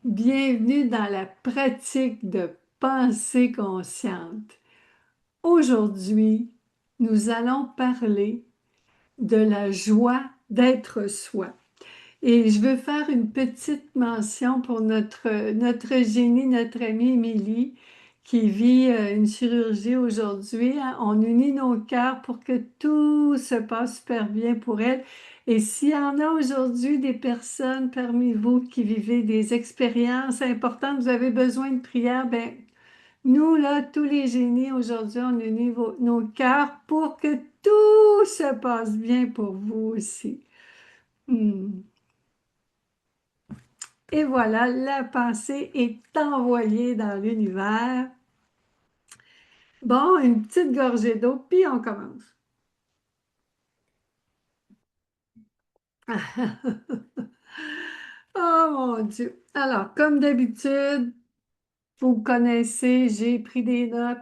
Bienvenue dans la pratique de pensée consciente. Aujourd'hui, nous allons parler de la joie d'être soi. Et je veux faire une petite mention pour notre génie, notre amie Émilie, qui vit une chirurgie aujourd'hui, hein. On unit nos cœurs pour que tout se passe super bien pour elle. Et s'il y en a aujourd'hui des personnes parmi vous qui vivez des expériences importantes, vous avez besoin de prière, ben nous, là, tous les génies, aujourd'hui, on unit nos cœurs pour que tout se passe bien pour vous aussi. Hmm. Et voilà, la pensée est envoyée dans l'univers. Bon, une petite gorgée d'eau, puis on commence. Oh mon Dieu. Alors, comme d'habitude, vous connaissez, j'ai pris des notes.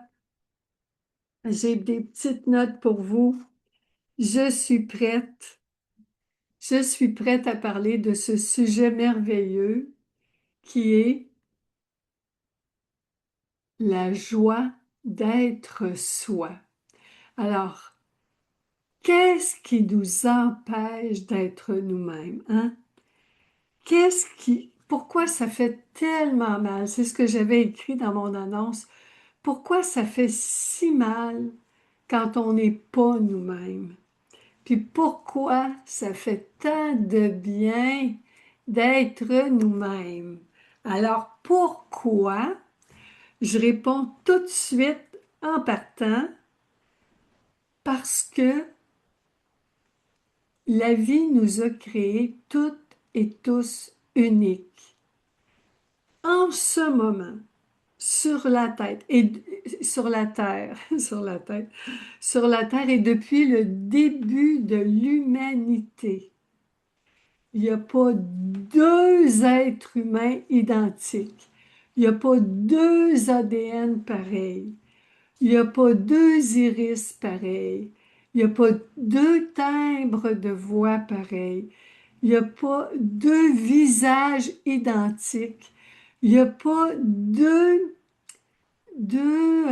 J'ai des petites notes pour vous. Je suis prête. Je suis prête à parler de ce sujet merveilleux qui est la joie d'être soi. Alors, qu'est-ce qui nous empêche d'être nous-mêmes, hein? Pourquoi ça fait tellement mal? C'est ce que j'avais écrit dans mon annonce. Pourquoi ça fait si mal quand on n'est pas nous-mêmes? Puis pourquoi ça fait tant de bien d'être nous-mêmes? Alors pourquoi? Je réponds tout de suite en partant parce que la vie nous a créés toutes et tous uniques. En ce moment, sur la tête et sur la terre, sur la terre et depuis le début de l'humanité, il n'y a pas deux êtres humains identiques. Il n'y a pas deux ADN pareils. Il n'y a pas deux iris pareils. Il n'y a pas deux timbres de voix pareils. Il n'y a pas deux visages identiques. Il n'y a pas deux, deux,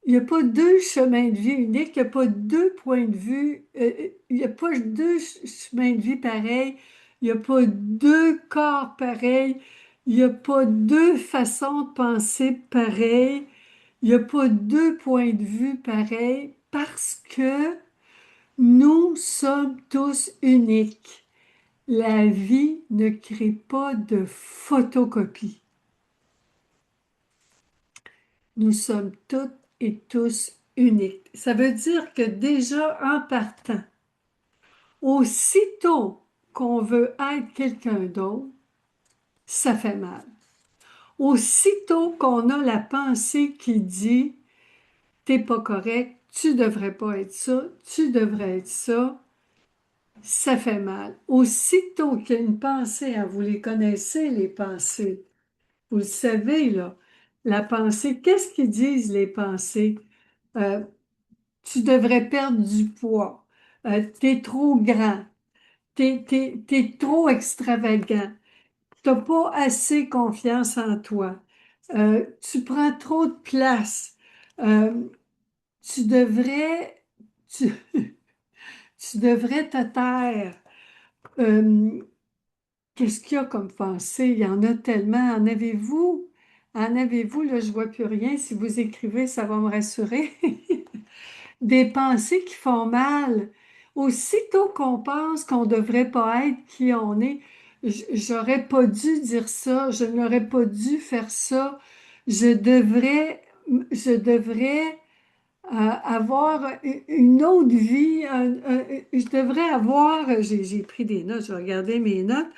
il n'y a pas deux chemins de vie uniques, il n'y a pas deux points de vue, il n'y a pas deux chemins de vie pareils, il n'y a pas deux corps pareils, il n'y a pas deux façons de penser pareilles, il n'y a pas deux points de vue pareils parce que nous sommes tous uniques. La vie ne crée pas de photocopie. Nous sommes toutes et tous uniques. Ça veut dire que déjà en partant, aussitôt qu'on veut être quelqu'un d'autre, ça fait mal. Aussitôt qu'on a la pensée qui dit t'es pas correct, tu devrais pas être ça, tu devrais être ça, ça fait mal. Aussitôt qu'il y a une pensée, hein, vous les connaissez, les pensées, vous le savez, là, la pensée, qu'est-ce qu'ils disent les pensées? Euh, Tu devrais perdre du poids. T'es trop grand. T'es trop extravagant. T'as pas assez confiance en toi. Tu prends trop de place. Euh, tu devrais, tu, tu devrais te taire. Euh, Qu'est-ce qu'il y a comme pensée? Il y en a tellement. En avez-vous? En avez-vous? Là, je vois plus rien. Si vous écrivez, ça va me rassurer. Des pensées qui font mal. Aussitôt qu'on pense qu'on ne devrait pas être qui on est, j'aurais pas dû dire ça, je n'aurais pas dû faire ça, je devrais avoir une autre vie, je devrais avoir, j'ai pris des notes, je vais regarder mes notes,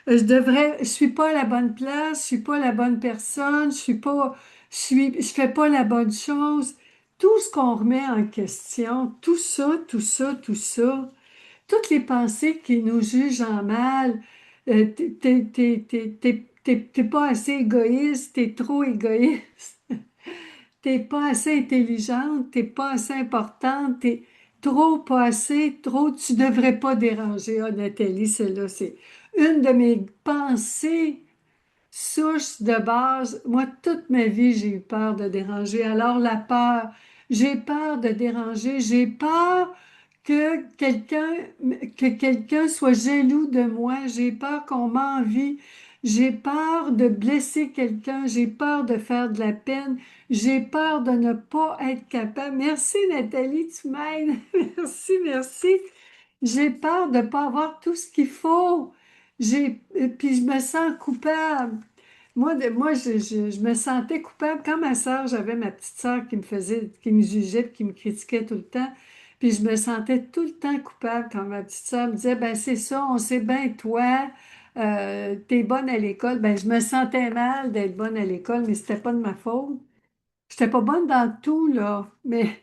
je suis pas à la bonne place, je suis pas la bonne personne, je fais pas la bonne chose. Tout ce qu'on remet en question, tout ça, tout ça, tout ça, toutes les pensées qui nous jugent en mal, t'es pas assez égoïste, t'es trop égoïste. T'es pas assez intelligente, t'es pas assez importante, trop, pas assez, trop, tu devrais pas déranger. Ah, Nathalie, celle-là, c'est une de mes pensées souche de base. Moi, toute ma vie, j'ai eu peur de déranger. Alors, la peur, j'ai peur de déranger, j'ai peur que quelqu'un soit jaloux de moi, j'ai peur qu'on m'envie, j'ai peur de blesser quelqu'un, j'ai peur de faire de la peine, j'ai peur de ne pas être capable. Merci Nathalie, tu m'aides. Merci, merci. J'ai peur de ne pas avoir tout ce qu'il faut. Puis je me sens coupable. Moi, je me sentais coupable. Quand ma sœur, j'avais ma petite sœur qui me jugeait, puis qui me critiquait tout le temps. Puis je me sentais tout le temps coupable quand ma petite sœur me disait, ben c'est ça, on sait bien toi, t'es bonne à l'école. Ben je me sentais mal d'être bonne à l'école, mais c'était pas de ma faute. J'étais pas bonne dans tout, là. Mais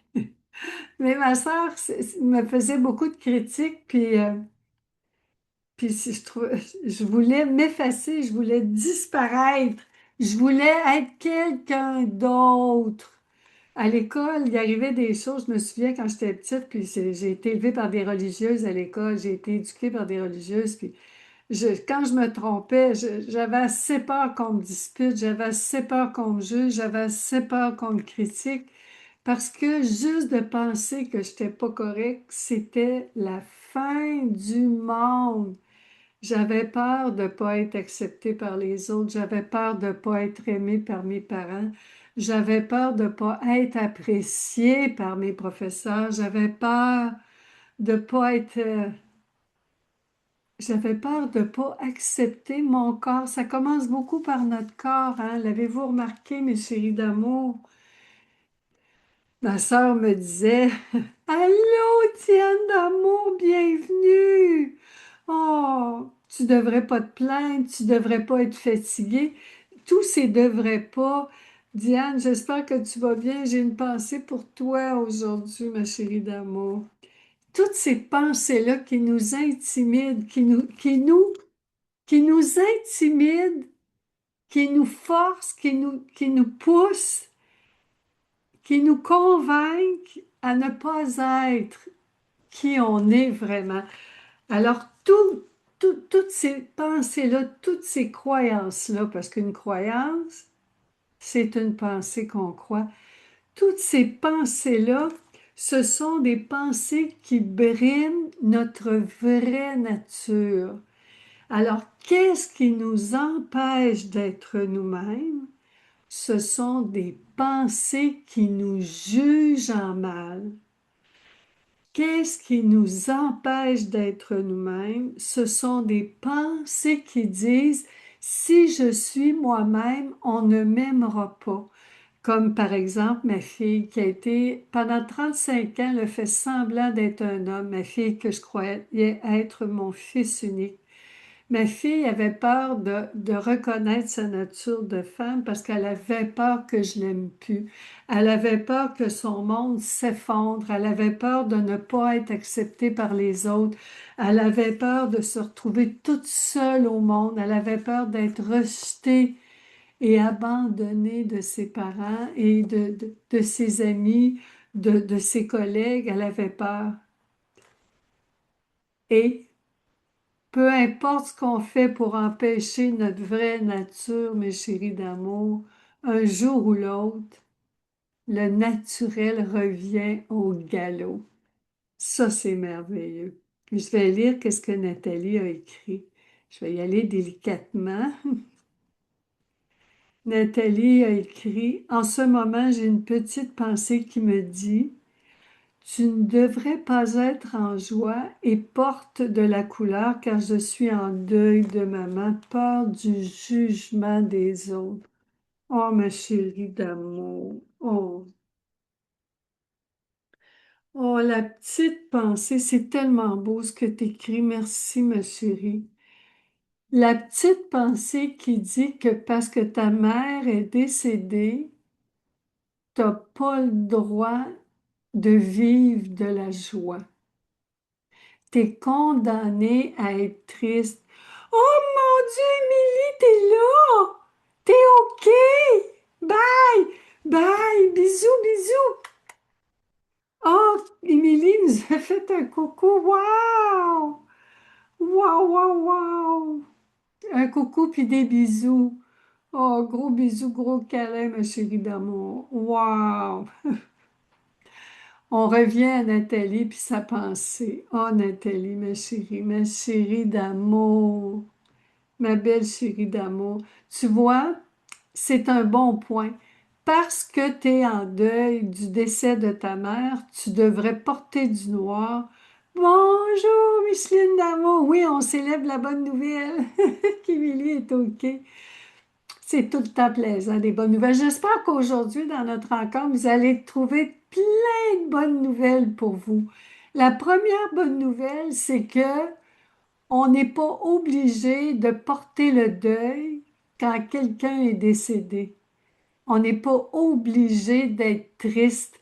ma sœur me faisait beaucoup de critiques, puis je voulais m'effacer, je voulais disparaître, je voulais être quelqu'un d'autre. À l'école, il arrivait des choses, je me souviens quand j'étais petite, puis j'ai été élevée par des religieuses à l'école, j'ai été éduquée par des religieuses, puis quand je me trompais, j'avais assez peur qu'on me dispute, j'avais assez peur qu'on me juge, j'avais assez peur qu'on me critique, parce que juste de penser que j'étais pas correcte, c'était la fin du monde. J'avais peur de ne pas être acceptée par les autres. J'avais peur de ne pas être aimée par mes parents. J'avais peur de ne pas être appréciée par mes professeurs. J'avais peur de ne pas accepter mon corps. Ça commence beaucoup par notre corps, hein? L'avez-vous remarqué, mes chéris d'amour? Ma sœur me disait, Allô, Diane d'amour, bienvenue! Oh, tu devrais pas te plaindre, tu devrais pas être fatiguée. Tous ces devraient pas. Diane, j'espère que tu vas bien. J'ai une pensée pour toi aujourd'hui, ma chérie d'amour. Toutes ces pensées-là qui nous intimident, qui nous intimident, qui nous forcent, qui nous poussent, qui nous convainquent à ne pas être qui on est vraiment. Alors, toutes ces pensées-là, toutes ces croyances-là, parce qu'une croyance, c'est une pensée qu'on croit, toutes ces pensées-là, ce sont des pensées qui briment notre vraie nature. Alors, qu'est-ce qui nous empêche d'être nous-mêmes? Ce sont des pensées qui nous jugent en mal. Qu'est-ce qui nous empêche d'être nous-mêmes? Ce sont des pensées qui disent, si je suis moi-même, on ne m'aimera pas. Comme par exemple ma fille qui a été, pendant 35 ans, elle a fait semblant d'être un homme, ma fille que je croyais être mon fils unique. Ma fille avait peur de reconnaître sa nature de femme parce qu'elle avait peur que je l'aime plus. Elle avait peur que son monde s'effondre. Elle avait peur de ne pas être acceptée par les autres. Elle avait peur de se retrouver toute seule au monde. Elle avait peur d'être rejetée et abandonnée de ses parents et de ses amis, de ses collègues. Elle avait peur. Et peu importe ce qu'on fait pour empêcher notre vraie nature, mes chéris d'amour, un jour ou l'autre, le naturel revient au galop. Ça, c'est merveilleux. Je vais lire qu'est-ce que Nathalie a écrit. Je vais y aller délicatement. Nathalie a écrit, en ce moment, j'ai une petite pensée qui me dit, tu ne devrais pas être en joie et porte de la couleur car je suis en deuil de maman, peur du jugement des autres. Oh, ma chérie d'amour. Oh, oh, la petite pensée, c'est tellement beau ce que tu écris. Merci, ma chérie. La petite pensée qui dit que parce que ta mère est décédée, tu n'as pas le droit de vivre de la joie. T'es condamné à être triste. Oh mon Dieu, Émilie, t'es là! T'es OK! Bye! Bye! Bisous, bisous! Oh, Émilie nous a fait un coucou. Wow! Wow, wow, wow! Un coucou puis des bisous. Oh, gros bisous, gros câlin, ma chérie d'amour. Wow! On revient à Nathalie puis sa pensée. Oh, Nathalie, ma chérie d'amour, ma belle chérie d'amour. Tu vois, c'est un bon point. Parce que tu es en deuil du décès de ta mère, tu devrais porter du noir. Bonjour, Micheline d'amour. Oui, on célèbre la bonne nouvelle qu'Émilie est OK. C'est tout le temps plaisant, des bonnes nouvelles. J'espère qu'aujourd'hui, dans notre rencontre, vous allez trouver plein de bonnes nouvelles pour vous. La première bonne nouvelle, c'est que on n'est pas obligé de porter le deuil quand quelqu'un est décédé. On n'est pas obligé d'être triste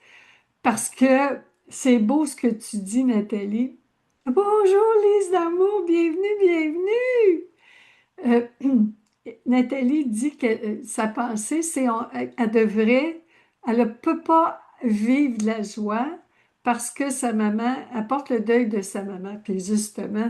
parce que c'est beau ce que tu dis, Nathalie. Bonjour, Lise d'amour, bienvenue, bienvenue. Euh, Nathalie dit que sa pensée, elle devrait, elle ne peut pas vivre de la joie parce que sa maman, elle porte le deuil de sa maman. Puis justement,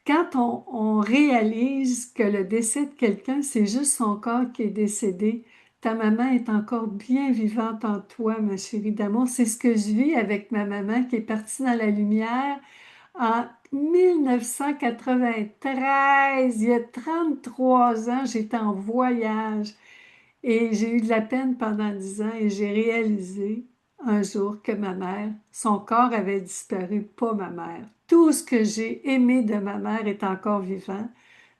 quand on réalise que le décès de quelqu'un, c'est juste son corps qui est décédé, ta maman est encore bien vivante en toi, ma chérie d'amour. C'est ce que je vis avec ma maman qui est partie dans la lumière en 1993. Il y a 33 ans, j'étais en voyage. Et j'ai eu de la peine pendant 10 ans et j'ai réalisé un jour que ma mère, son corps avait disparu, pas ma mère. Tout ce que j'ai aimé de ma mère est encore vivant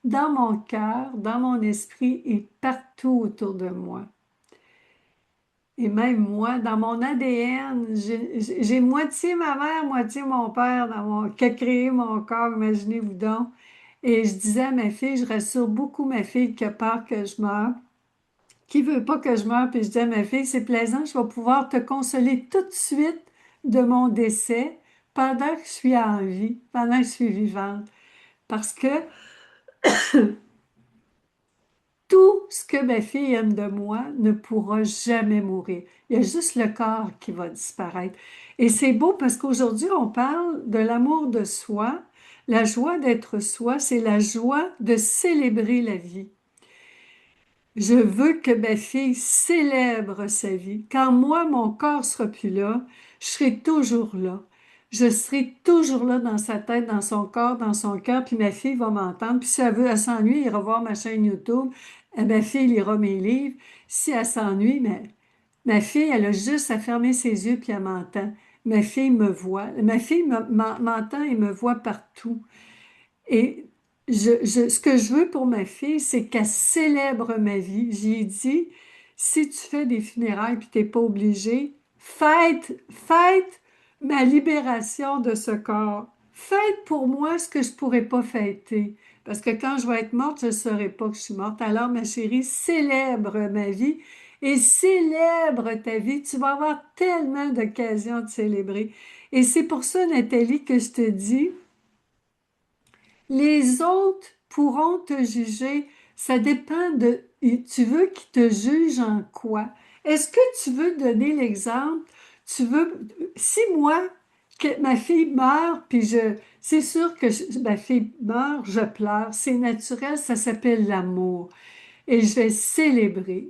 dans mon cœur, dans mon esprit et partout autour de moi. Et même moi, dans mon ADN, j'ai moitié ma mère, moitié mon père qui a créé mon corps, imaginez-vous donc. Et je disais à ma fille, je rassure beaucoup ma fille qui a peur que je meure, qui veut pas que je meure, puis je dis à ma fille, c'est plaisant, je vais pouvoir te consoler tout de suite de mon décès pendant que je suis en vie, pendant que je suis vivante. Parce que tout ce que ma fille aime de moi ne pourra jamais mourir. Il y a juste le corps qui va disparaître. Et c'est beau parce qu'aujourd'hui, on parle de l'amour de soi. La joie d'être soi, c'est la joie de célébrer la vie. Je veux que ma fille célèbre sa vie. Quand moi, mon corps sera plus là, je serai toujours là. Je serai toujours là dans sa tête, dans son corps, dans son cœur, puis ma fille va m'entendre. Puis si elle veut, elle s'ennuie, elle ira voir ma chaîne YouTube. Ma fille lira mes livres. Si elle s'ennuie, mais ma fille, elle a juste à fermer ses yeux puis elle m'entend. Ma fille me voit. Ma fille m'entend et me voit partout. Et ce que je veux pour ma fille, c'est qu'elle célèbre ma vie. J'ai dit, si tu fais des funérailles puis tu n'es pas obligé, fête ma libération de ce corps. Fête pour moi ce que je ne pourrais pas fêter. Parce que quand je vais être morte, je ne saurais pas que je suis morte. Alors, ma chérie, célèbre ma vie et célèbre ta vie. Tu vas avoir tellement d'occasions de célébrer. Et c'est pour ça, Nathalie, que je te dis, les autres pourront te juger. Ça dépend de... Tu veux qu'ils te jugent en quoi? Est-ce que tu veux donner l'exemple? Tu veux... Si moi, que ma fille meurt, puis c'est sûr que ma fille meurt, je pleure. C'est naturel, ça s'appelle l'amour. Et je vais célébrer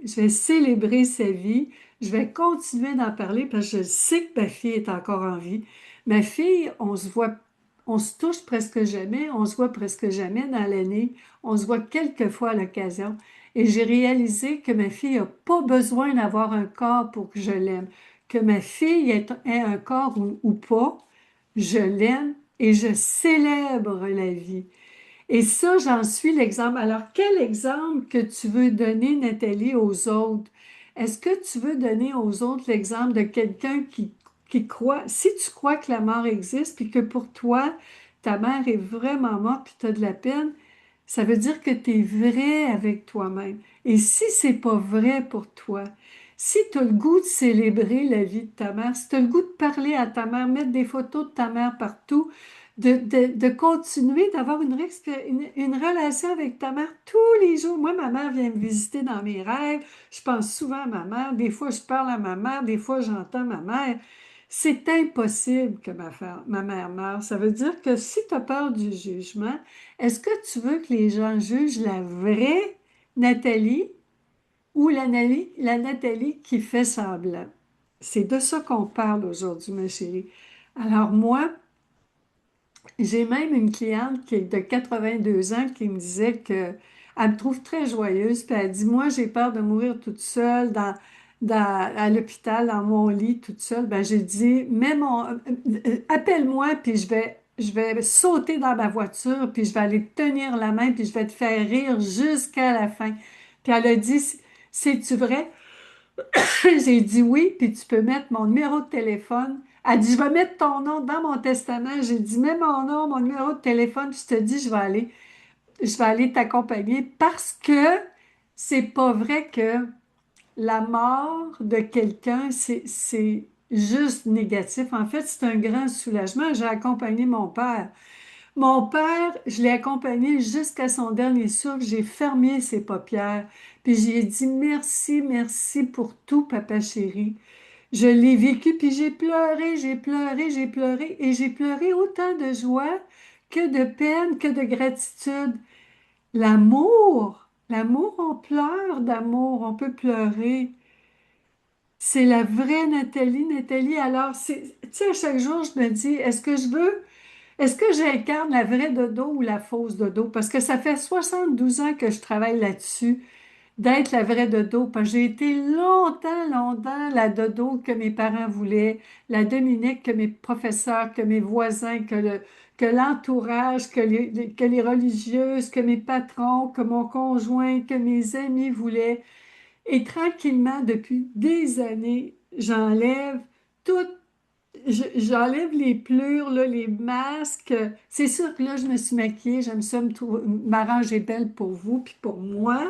sa vie. Je vais continuer d'en parler parce que je sais que ma fille est encore en vie. Ma fille, on se touche presque jamais, on se voit presque jamais dans l'année, on se voit quelques fois à l'occasion. Et j'ai réalisé que ma fille n'a pas besoin d'avoir un corps pour que je l'aime. Que ma fille ait un corps ou pas, je l'aime et je célèbre la vie. Et ça, j'en suis l'exemple. Alors, quel exemple que tu veux donner, Nathalie, aux autres? Est-ce que tu veux donner aux autres l'exemple de quelqu'un qui croit, si tu crois que la mort existe, puis que pour toi, ta mère est vraiment morte, puis tu as de la peine, ça veut dire que tu es vrai avec toi-même. Et si c'est pas vrai pour toi, si tu as le goût de célébrer la vie de ta mère, si tu as le goût de parler à ta mère, mettre des photos de ta mère partout, de continuer d'avoir une relation avec ta mère tous les jours. Moi, ma mère vient me visiter dans mes rêves. Je pense souvent à ma mère. Des fois, je parle à ma mère. Des fois, j'entends ma mère. C'est impossible que ma mère meure. Ça veut dire que si tu as peur du jugement, est-ce que tu veux que les gens jugent la vraie Nathalie ou la Nathalie qui fait semblant? C'est de ça qu'on parle aujourd'hui, ma chérie. Alors moi, j'ai même une cliente qui est de 82 ans qui me disait que elle me trouve très joyeuse. Puis elle dit, moi, j'ai peur de mourir toute seule à l'hôpital, dans mon lit, toute seule. Ben, j'ai dit, appelle-moi, puis je vais sauter dans ma voiture, puis je vais aller te tenir la main, puis je vais te faire rire jusqu'à la fin. Puis elle a dit, c'est-tu vrai? J'ai dit oui, puis tu peux mettre mon numéro de téléphone. Elle dit, je vais mettre ton nom dans mon testament. J'ai dit, mets mon nom, mon numéro de téléphone, puis je te dis, je vais aller t'accompagner parce que c'est pas vrai que la mort de quelqu'un, c'est juste négatif. En fait, c'est un grand soulagement. J'ai accompagné mon père. Mon père, je l'ai accompagné jusqu'à son dernier souffle. J'ai fermé ses paupières. Puis j'ai dit merci, merci pour tout, papa chéri. Je l'ai vécu, puis j'ai pleuré, j'ai pleuré, j'ai pleuré, et j'ai pleuré autant de joie que de peine, que de gratitude. L'amour, on pleure d'amour, on peut pleurer. C'est la vraie Nathalie, Nathalie. Alors, tu sais, à chaque jour, je me dis, est-ce que j'incarne la vraie dodo ou la fausse dodo? Parce que ça fait 72 ans que je travaille là-dessus, d'être la vraie dodo. Parce que j'ai été longtemps, longtemps la dodo que mes parents voulaient, la Dominique que mes professeurs, que mes voisins, que l'entourage, que les religieuses, que mes patrons, que mon conjoint, que mes amis voulaient. Et tranquillement, depuis des années, j'enlève tout. J'enlève les plures, là, les masques. C'est sûr que là, je me suis maquillée. J'aime ça m'arranger belle pour vous puis pour moi.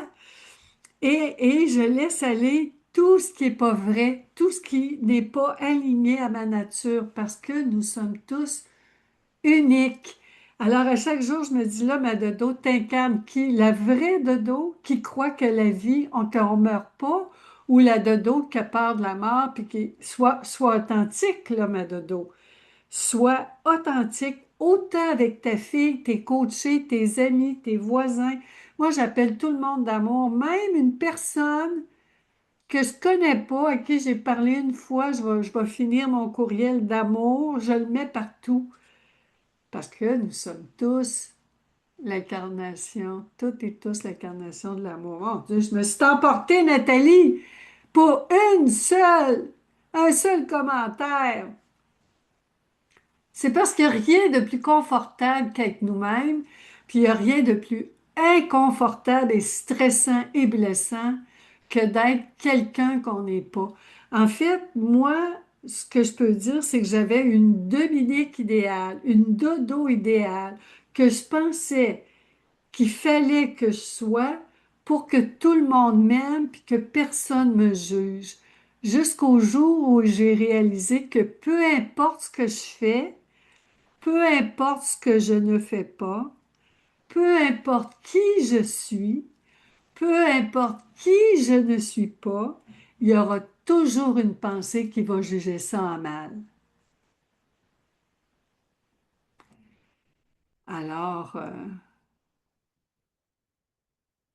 Et je laisse aller tout ce qui n'est pas vrai, tout ce qui n'est pas aligné à ma nature, parce que nous sommes tous unique. Alors, à chaque jour, je me dis là, ma dodo, t'incarnes qui? La vraie dodo qui croit que la vie, qu'on ne meurt pas, ou la dodo qui a peur de la mort, puis qui soit authentique, là, ma dodo. Sois authentique, autant avec ta fille, tes coachés, tes amis, tes voisins. Moi, j'appelle tout le monde d'amour, même une personne que je connais pas, à qui j'ai parlé une fois, je vais finir mon courriel d'amour, je le mets partout. Parce que nous sommes tous l'incarnation, toutes et tous l'incarnation de l'amour. Mon Dieu, je me suis emportée, Nathalie, pour un seul commentaire. C'est parce qu'il n'y a rien de plus confortable qu'être nous-mêmes, puis il n'y a rien de plus inconfortable et stressant et blessant que d'être quelqu'un qu'on n'est pas. En fait, moi, ce que je peux dire, c'est que j'avais une Dominique idéale, une dodo idéale, que je pensais qu'il fallait que je sois pour que tout le monde m'aime puis que personne me juge. Jusqu'au jour où j'ai réalisé que peu importe ce que je fais, peu importe ce que je ne fais pas, peu importe qui je suis, peu importe qui je ne suis pas, il y aura toujours une pensée qui va juger ça en mal. Alors,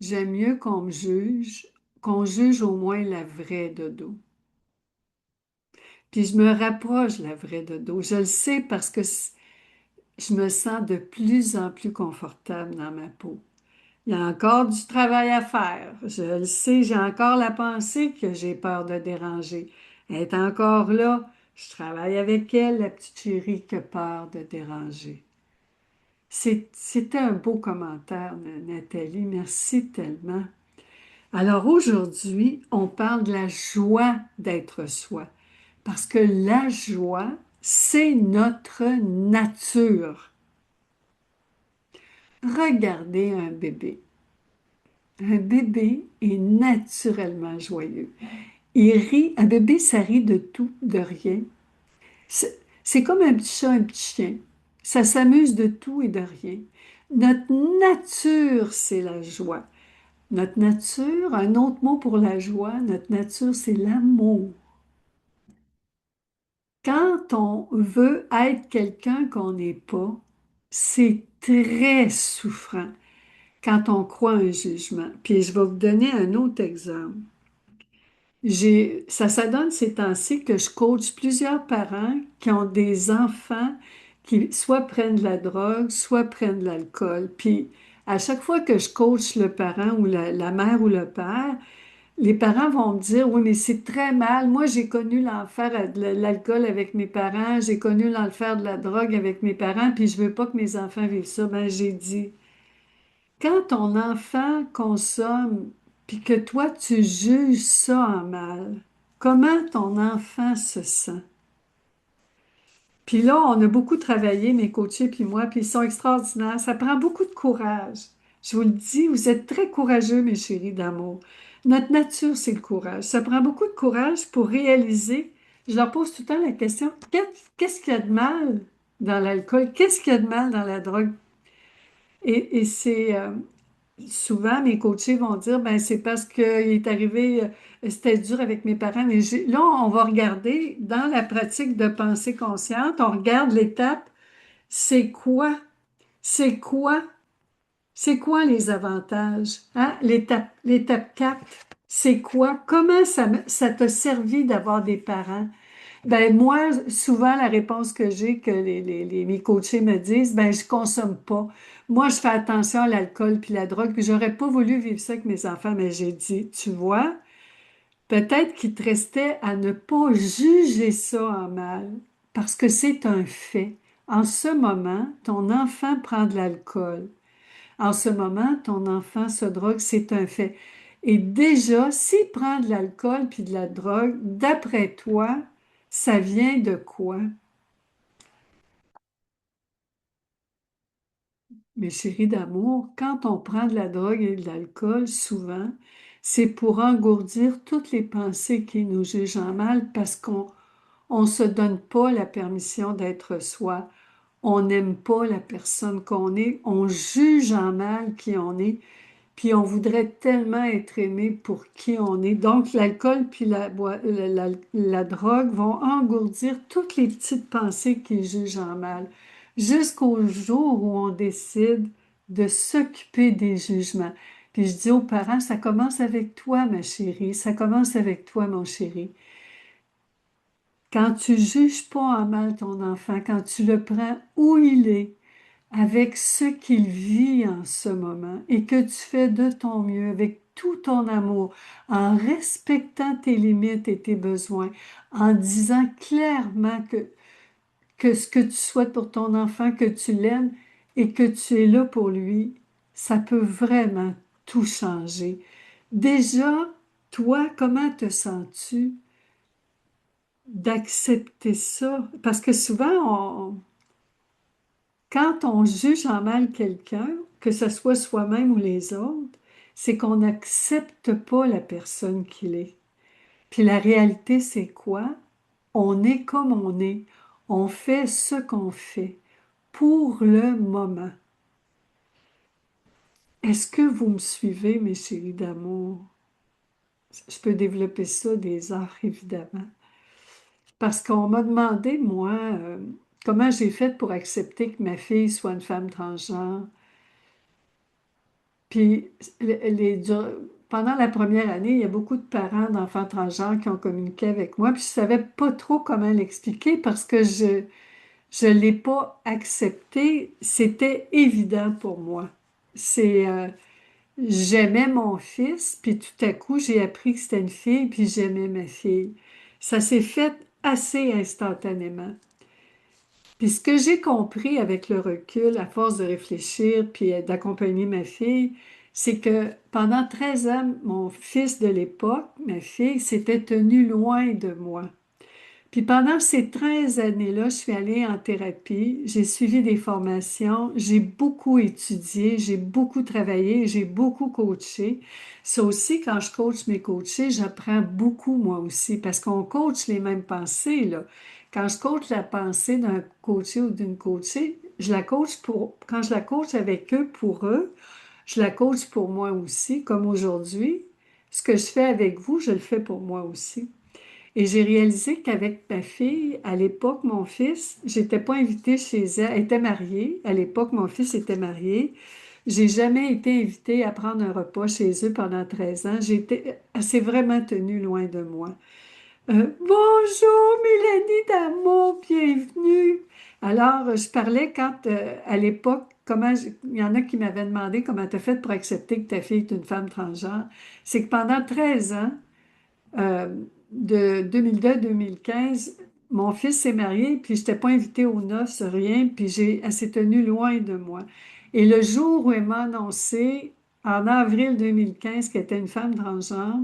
j'aime mieux qu'on juge au moins la vraie dodo. Puis je me rapproche de la vraie dodo. Je le sais parce que je me sens de plus en plus confortable dans ma peau. Il y a encore du travail à faire. Je le sais, j'ai encore la pensée que j'ai peur de déranger. Elle est encore là. Je travaille avec elle, la petite chérie qui a peur de déranger. C'était un beau commentaire, Nathalie. Merci tellement. Alors aujourd'hui, on parle de la joie d'être soi. Parce que la joie, c'est notre nature. Regardez un bébé. Un bébé est naturellement joyeux. Il rit, un bébé, ça rit de tout, de rien. C'est comme un petit chat, un petit chien. Ça s'amuse de tout et de rien. Notre nature, c'est la joie. Notre nature, un autre mot pour la joie, notre nature, c'est l'amour. Quand on veut être quelqu'un qu'on n'est pas, c'est très souffrant quand on croit un jugement. Puis je vais vous donner un autre exemple. Ça donne ces temps-ci que je coach plusieurs parents qui ont des enfants qui soit prennent de la drogue, soit prennent de l'alcool. Puis à chaque fois que je coach le parent ou la mère ou le père, les parents vont me dire, oui, mais c'est très mal. Moi, j'ai connu l'enfer de l'alcool avec mes parents, j'ai connu l'enfer de la drogue avec mes parents, puis je veux pas que mes enfants vivent ça. Ben, j'ai dit, quand ton enfant consomme, puis que toi, tu juges ça en mal, comment ton enfant se sent? Puis là, on a beaucoup travaillé, mes coachés puis moi, puis ils sont extraordinaires. Ça prend beaucoup de courage. Je vous le dis, vous êtes très courageux, mes chéris d'amour. Notre nature, c'est le courage. Ça prend beaucoup de courage pour réaliser. Je leur pose tout le temps la question, qu'est-ce qu'il y a de mal dans l'alcool? Qu'est-ce qu'il y a de mal dans la drogue? Et c'est souvent mes coachés vont dire, ben c'est parce qu'il est arrivé, c'était dur avec mes parents. Mais là, on va regarder dans la pratique de pensée consciente, on regarde l'étape, c'est quoi? C'est quoi? C'est quoi les avantages? Hein? L'étape 4, c'est quoi? Comment ça t'a servi d'avoir des parents? Ben moi, souvent, la réponse que j'ai, que mes coachés me disent, ben je consomme pas. Moi, je fais attention à l'alcool puis la drogue, puis j'aurais pas voulu vivre ça avec mes enfants, mais j'ai dit, tu vois, peut-être qu'il te restait à ne pas juger ça en mal, parce que c'est un fait. En ce moment, ton enfant prend de l'alcool. En ce moment, ton enfant se drogue, c'est un fait. Et déjà, s'il prend de l'alcool puis de la drogue, d'après toi, ça vient de quoi? Mes chéris d'amour, quand on prend de la drogue et de l'alcool, souvent, c'est pour engourdir toutes les pensées qui nous jugent en mal parce qu'on ne se donne pas la permission d'être soi. On n'aime pas la personne qu'on est. On juge en mal qui on est. Puis on voudrait tellement être aimé pour qui on est. Donc l'alcool puis la drogue vont engourdir toutes les petites pensées qui jugent en mal, jusqu'au jour où on décide de s'occuper des jugements. Puis je dis aux parents, ça commence avec toi, ma chérie, ça commence avec toi, mon chéri. Quand tu juges pas en mal ton enfant, quand tu le prends où il est, avec ce qu'il vit en ce moment et que tu fais de ton mieux avec tout ton amour, en respectant tes limites et tes besoins, en disant clairement que ce que tu souhaites pour ton enfant, que tu l'aimes et que tu es là pour lui, ça peut vraiment tout changer. Déjà, toi, comment te sens-tu d'accepter ça? Parce que souvent, quand on juge en mal quelqu'un, que ce soit soi-même ou les autres, c'est qu'on n'accepte pas la personne qu'il est. Puis la réalité, c'est quoi? On est comme on est. On fait ce qu'on fait pour le moment. Est-ce que vous me suivez, mes chéris d'amour? Je peux développer ça des heures, évidemment. Parce qu'on m'a demandé, moi, comment j'ai fait pour accepter que ma fille soit une femme transgenre. Puis, pendant la première année, il y a beaucoup de parents d'enfants transgenres qui ont communiqué avec moi, puis je ne savais pas trop comment l'expliquer parce que je ne l'ai pas accepté. C'était évident pour moi. J'aimais mon fils, puis tout à coup, j'ai appris que c'était une fille, puis j'aimais ma fille. Ça s'est fait assez instantanément. Puis ce que j'ai compris avec le recul, à force de réfléchir puis d'accompagner ma fille, c'est que pendant 13 ans, mon fils de l'époque, ma fille, s'était tenu loin de moi. Puis pendant ces 13 années-là, je suis allée en thérapie, j'ai suivi des formations, j'ai beaucoup étudié, j'ai beaucoup travaillé, j'ai beaucoup coaché. Ça aussi, quand je coach mes coachés, j'apprends beaucoup moi aussi parce qu'on coach les mêmes pensées, là. Quand je coach la pensée d'un coaché ou d'une coachée, quand je la coach avec eux pour eux, je la coach pour moi aussi, comme aujourd'hui. Ce que je fais avec vous, je le fais pour moi aussi. Et j'ai réalisé qu'avec ma fille, à l'époque, mon fils, j'étais pas invitée chez elle. Elle était mariée. À l'époque, mon fils était marié. J'ai jamais été invitée à prendre un repas chez eux pendant 13 ans. Elle s'est vraiment tenue loin de moi. Bonjour Mélanie d'amour, bienvenue. Alors, je parlais à l'époque, il y en a qui m'avaient demandé comment tu as fait pour accepter que ta fille est une femme transgenre. C'est que pendant 13 ans, euh, de 2002 à 2015, mon fils s'est marié, puis je n'étais pas invitée aux noces, rien, puis elle s'est tenue loin de moi. Et le jour où elle m'a annoncé, en avril 2015, qu'elle était une femme transgenre,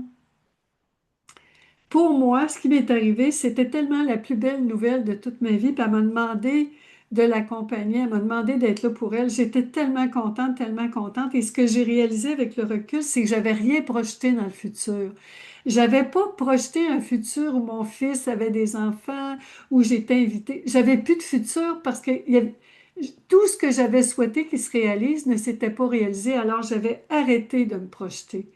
pour moi, ce qui m'est arrivé, c'était tellement la plus belle nouvelle de toute ma vie. Puis elle m'a demandé de l'accompagner, elle m'a demandé d'être là pour elle. J'étais tellement contente, tellement contente. Et ce que j'ai réalisé avec le recul, c'est que j'avais rien projeté dans le futur. J'avais pas projeté un futur où mon fils avait des enfants, où j'étais invitée. J'avais plus de futur parce que tout ce que j'avais souhaité qu'il se réalise ne s'était pas réalisé. Alors j'avais arrêté de me projeter.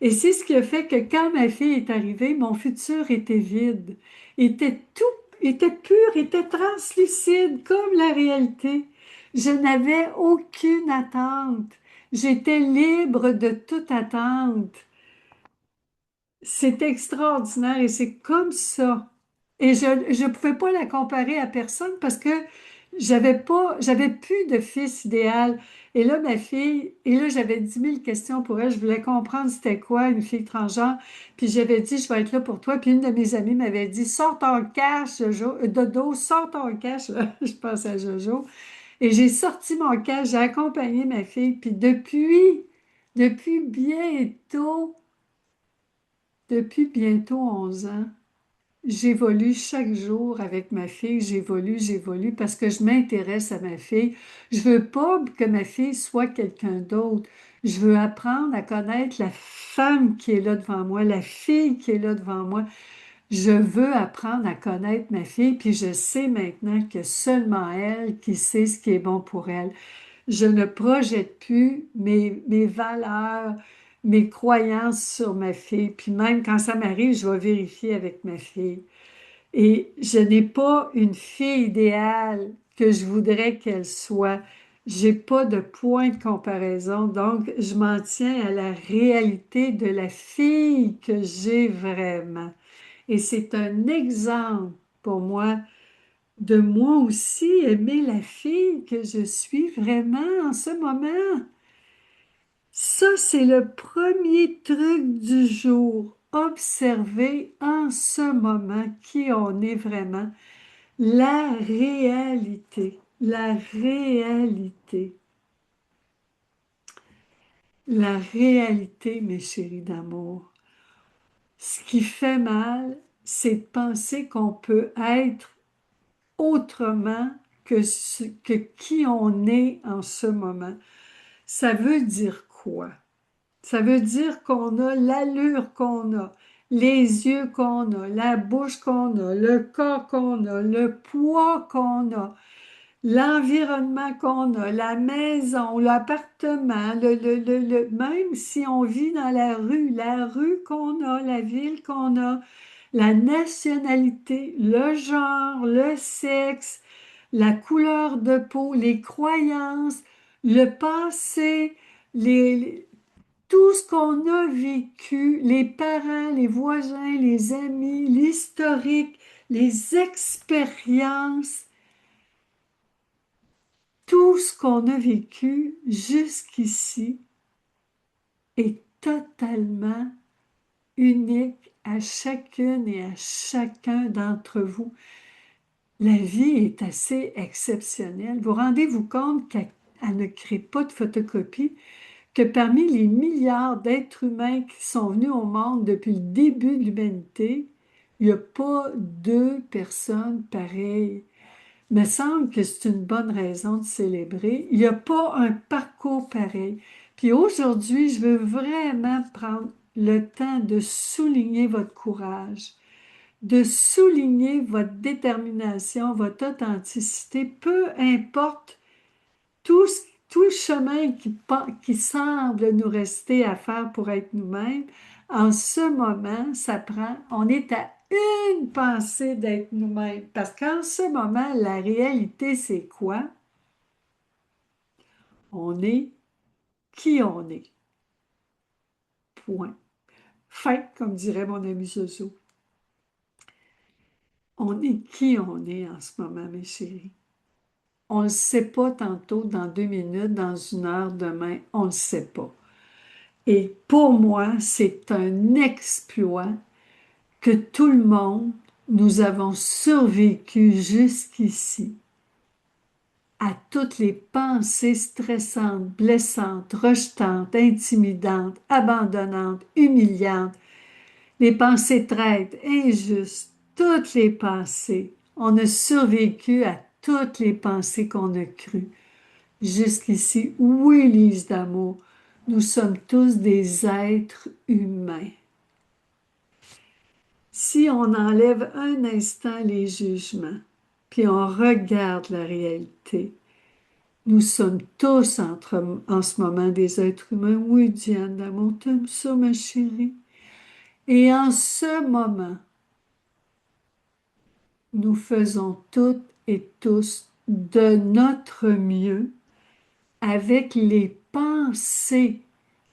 Et c'est ce qui a fait que quand ma fille est arrivée, mon futur était vide, était tout, était pur, était translucide comme la réalité. Je n'avais aucune attente. J'étais libre de toute attente. C'est extraordinaire et c'est comme ça. Et je ne pouvais pas la comparer à personne parce que j'avais plus de fils idéal. Et là, ma fille, et là, j'avais 10 000 questions pour elle. Je voulais comprendre c'était quoi une fille transgenre. Puis j'avais dit, je vais être là pour toi. Puis une de mes amies m'avait dit, sors ton cash, Jojo, Dodo, sors ton cash. Je pense à Jojo. Et j'ai sorti mon cash, j'ai accompagné ma fille. Puis depuis bientôt 11 ans, j'évolue chaque jour avec ma fille, j'évolue parce que je m'intéresse à ma fille. Je veux pas que ma fille soit quelqu'un d'autre. Je veux apprendre à connaître la femme qui est là devant moi, la fille qui est là devant moi. Je veux apprendre à connaître ma fille, puis je sais maintenant que seulement elle qui sait ce qui est bon pour elle. Je ne projette plus mes valeurs, mes croyances sur ma fille. Puis même quand ça m'arrive, je vais vérifier avec ma fille. Et je n'ai pas une fille idéale que je voudrais qu'elle soit. J'ai pas de point de comparaison, donc je m'en tiens à la réalité de la fille que j'ai vraiment. Et c'est un exemple pour moi de moi aussi aimer la fille que je suis vraiment en ce moment. Ça, c'est le premier truc du jour. Observer en ce moment qui on est vraiment. La réalité. La réalité. La réalité, mes chéris d'amour. Ce qui fait mal, c'est de penser qu'on peut être autrement que qui on est en ce moment. Ça veut dire quoi? Ça veut dire qu'on a l'allure qu'on a, les yeux qu'on a, la bouche qu'on a, le corps qu'on a, le poids qu'on a, l'environnement qu'on a, la maison, l'appartement, même si on vit dans la rue qu'on a, la ville qu'on a, la nationalité, le genre, le sexe, la couleur de peau, les croyances, le passé, tout ce qu'on a vécu, les parents, les voisins, les amis, l'historique, les expériences, tout ce qu'on a vécu jusqu'ici est totalement unique à chacune et à chacun d'entre vous. La vie est assez exceptionnelle. Vous rendez-vous compte qu'elle ne crée pas de photocopie, que parmi les milliards d'êtres humains qui sont venus au monde depuis le début de l'humanité, il n'y a pas deux personnes pareilles. Il me semble que c'est une bonne raison de célébrer. Il n'y a pas un parcours pareil. Puis aujourd'hui, je veux vraiment prendre le temps de souligner votre courage, de souligner votre détermination, votre authenticité, peu importe tout, tout le chemin qui semble nous rester à faire pour être nous-mêmes. En ce moment, ça prend, on est à une pensée d'être nous-mêmes. Parce qu'en ce moment, la réalité, c'est quoi? On est qui on est. Point. Fin, comme dirait mon ami Zozo. On est qui on est en ce moment, mes chéris. On ne le sait pas tantôt, dans 2 minutes, dans 1 heure, demain, on ne le sait pas. Et pour moi, c'est un exploit que tout le monde, nous avons survécu jusqu'ici à toutes les pensées stressantes, blessantes, rejetantes, intimidantes, abandonnantes, humiliantes, les pensées traites, injustes, toutes les pensées. On a survécu à toutes les pensées qu'on a crues. Jusqu'ici, oui, Lise d'amour, nous sommes tous des êtres humains. Si on enlève un instant les jugements, puis on regarde la réalité, nous sommes tous en ce moment des êtres humains. Oui, Diane d'amour, t'aimes ça, ma chérie? Et en ce moment, nous faisons toutes et tous de notre mieux avec les pensées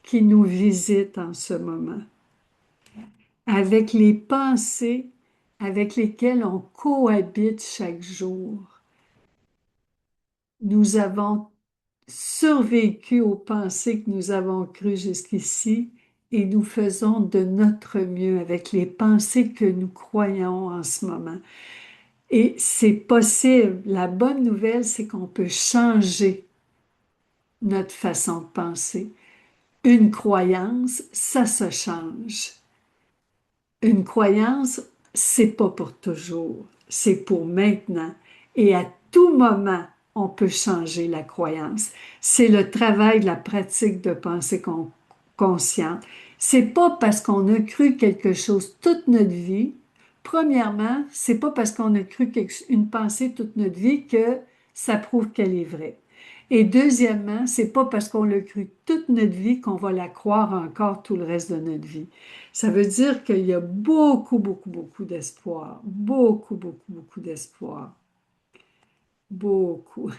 qui nous visitent en ce moment, avec les pensées avec lesquelles on cohabite chaque jour. Nous avons survécu aux pensées que nous avons crues jusqu'ici et nous faisons de notre mieux avec les pensées que nous croyons en ce moment. Et c'est possible. La bonne nouvelle, c'est qu'on peut changer notre façon de penser. Une croyance, ça se change. Une croyance, c'est pas pour toujours, c'est pour maintenant. Et à tout moment, on peut changer la croyance. C'est le travail de la pratique de pensée consciente. C'est pas parce qu'on a cru quelque chose toute notre vie. Premièrement, c'est pas parce qu'on a cru une pensée toute notre vie que ça prouve qu'elle est vraie. Et deuxièmement, c'est pas parce qu'on l'a cru toute notre vie qu'on va la croire encore tout le reste de notre vie. Ça veut dire qu'il y a beaucoup, beaucoup, beaucoup d'espoir. Beaucoup, beaucoup, beaucoup d'espoir. Beaucoup,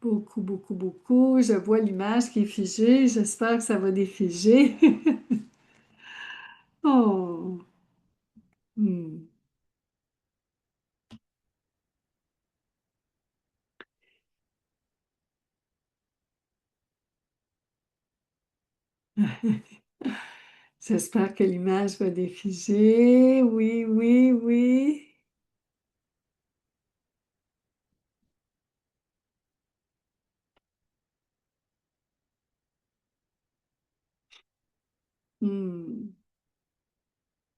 beaucoup, beaucoup, beaucoup. Je vois l'image qui est figée. J'espère que ça va défiger. Oh! Hmm. J'espère que l'image va défiger. Oui, oui, oui. Hmm.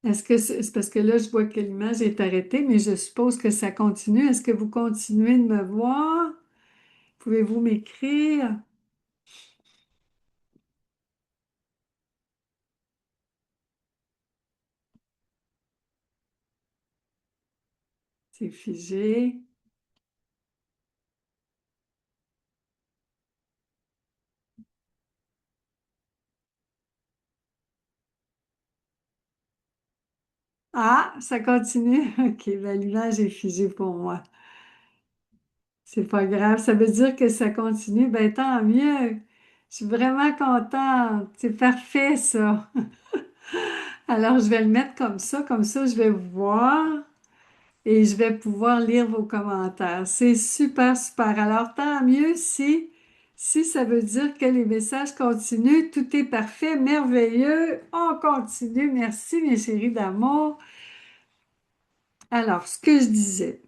Est-ce que c'est parce que là, je vois que l'image est arrêtée, mais je suppose que ça continue. Est-ce que vous continuez de me voir? Pouvez-vous m'écrire? C'est figé. Ah, ça continue. OK, ben, l'image est figée pour moi. C'est pas grave. Ça veut dire que ça continue. Ben, tant mieux. Je suis vraiment contente. C'est parfait, ça. Alors, je vais le mettre comme ça, je vais vous voir et je vais pouvoir lire vos commentaires. C'est super, super. Alors, tant mieux si ça veut dire que les messages continuent. Tout est parfait, merveilleux. On continue. Merci, mes chéris d'amour. Alors, ce que je disais,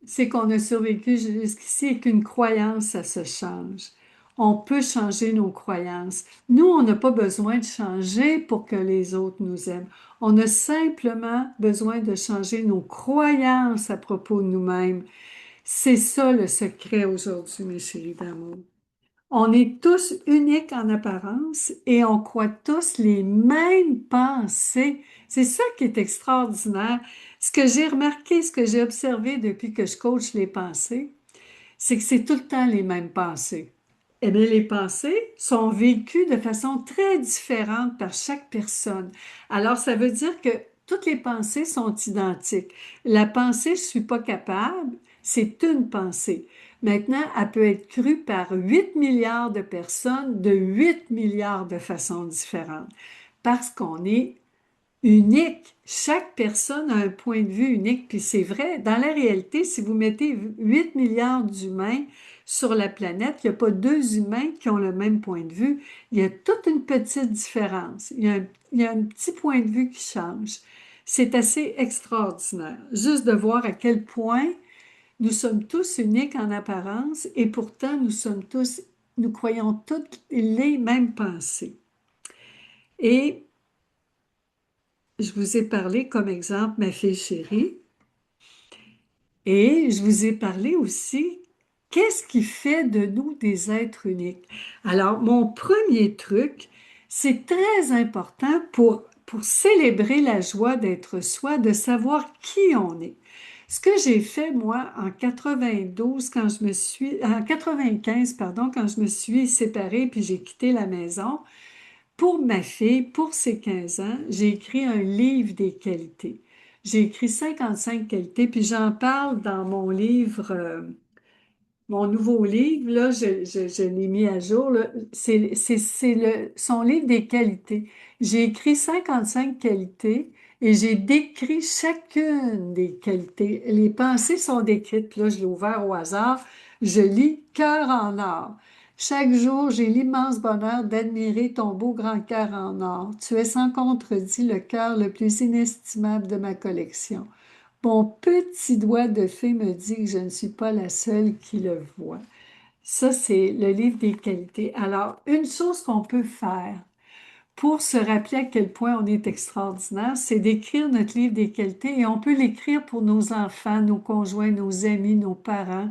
c'est qu'on a survécu jusqu'ici et qu'une croyance, ça se change. On peut changer nos croyances. Nous, on n'a pas besoin de changer pour que les autres nous aiment. On a simplement besoin de changer nos croyances à propos de nous-mêmes. C'est ça le secret aujourd'hui, mes chéris d'amour. On est tous uniques en apparence et on croit tous les mêmes pensées. C'est ça qui est extraordinaire. Ce que j'ai remarqué, ce que j'ai observé depuis que je coach les pensées, c'est que c'est tout le temps les mêmes pensées. Eh bien, les pensées sont vécues de façon très différente par chaque personne. Alors, ça veut dire que toutes les pensées sont identiques. La pensée, je suis pas capable, c'est une pensée. Maintenant, elle peut être crue par 8 milliards de personnes de 8 milliards de façons différentes parce qu'on est unique. Chaque personne a un point de vue unique, puis c'est vrai, dans la réalité, si vous mettez 8 milliards d'humains sur la planète, il n'y a pas deux humains qui ont le même point de vue. Il y a toute une petite différence. Il y a un petit point de vue qui change. C'est assez extraordinaire, juste de voir à quel point nous sommes tous uniques en apparence et pourtant nous croyons toutes les mêmes pensées. Et je vous ai parlé comme exemple ma fille chérie et je vous ai parlé aussi qu'est-ce qui fait de nous des êtres uniques. Alors, mon premier truc, c'est très important pour célébrer la joie d'être soi, de savoir qui on est. Ce que j'ai fait, moi, en 92, en 95, pardon, quand je me suis séparée puis j'ai quitté la maison, pour ma fille, pour ses 15 ans, j'ai écrit un livre des qualités. J'ai écrit 55 qualités, puis j'en parle dans mon livre, mon nouveau livre, là, je l'ai mis à jour, là. Son livre des qualités. J'ai écrit 55 qualités et j'ai décrit chacune des qualités. Les pensées sont décrites, puis là, je l'ai ouvert au hasard. Je lis Cœur en or. Chaque jour, j'ai l'immense bonheur d'admirer ton beau grand cœur en or. Tu es sans contredit le cœur le plus inestimable de ma collection. Mon petit doigt de fée me dit que je ne suis pas la seule qui le voit. Ça, c'est le livre des qualités. Alors, une chose qu'on peut faire pour se rappeler à quel point on est extraordinaire, c'est d'écrire notre livre des qualités et on peut l'écrire pour nos enfants, nos conjoints, nos amis, nos parents.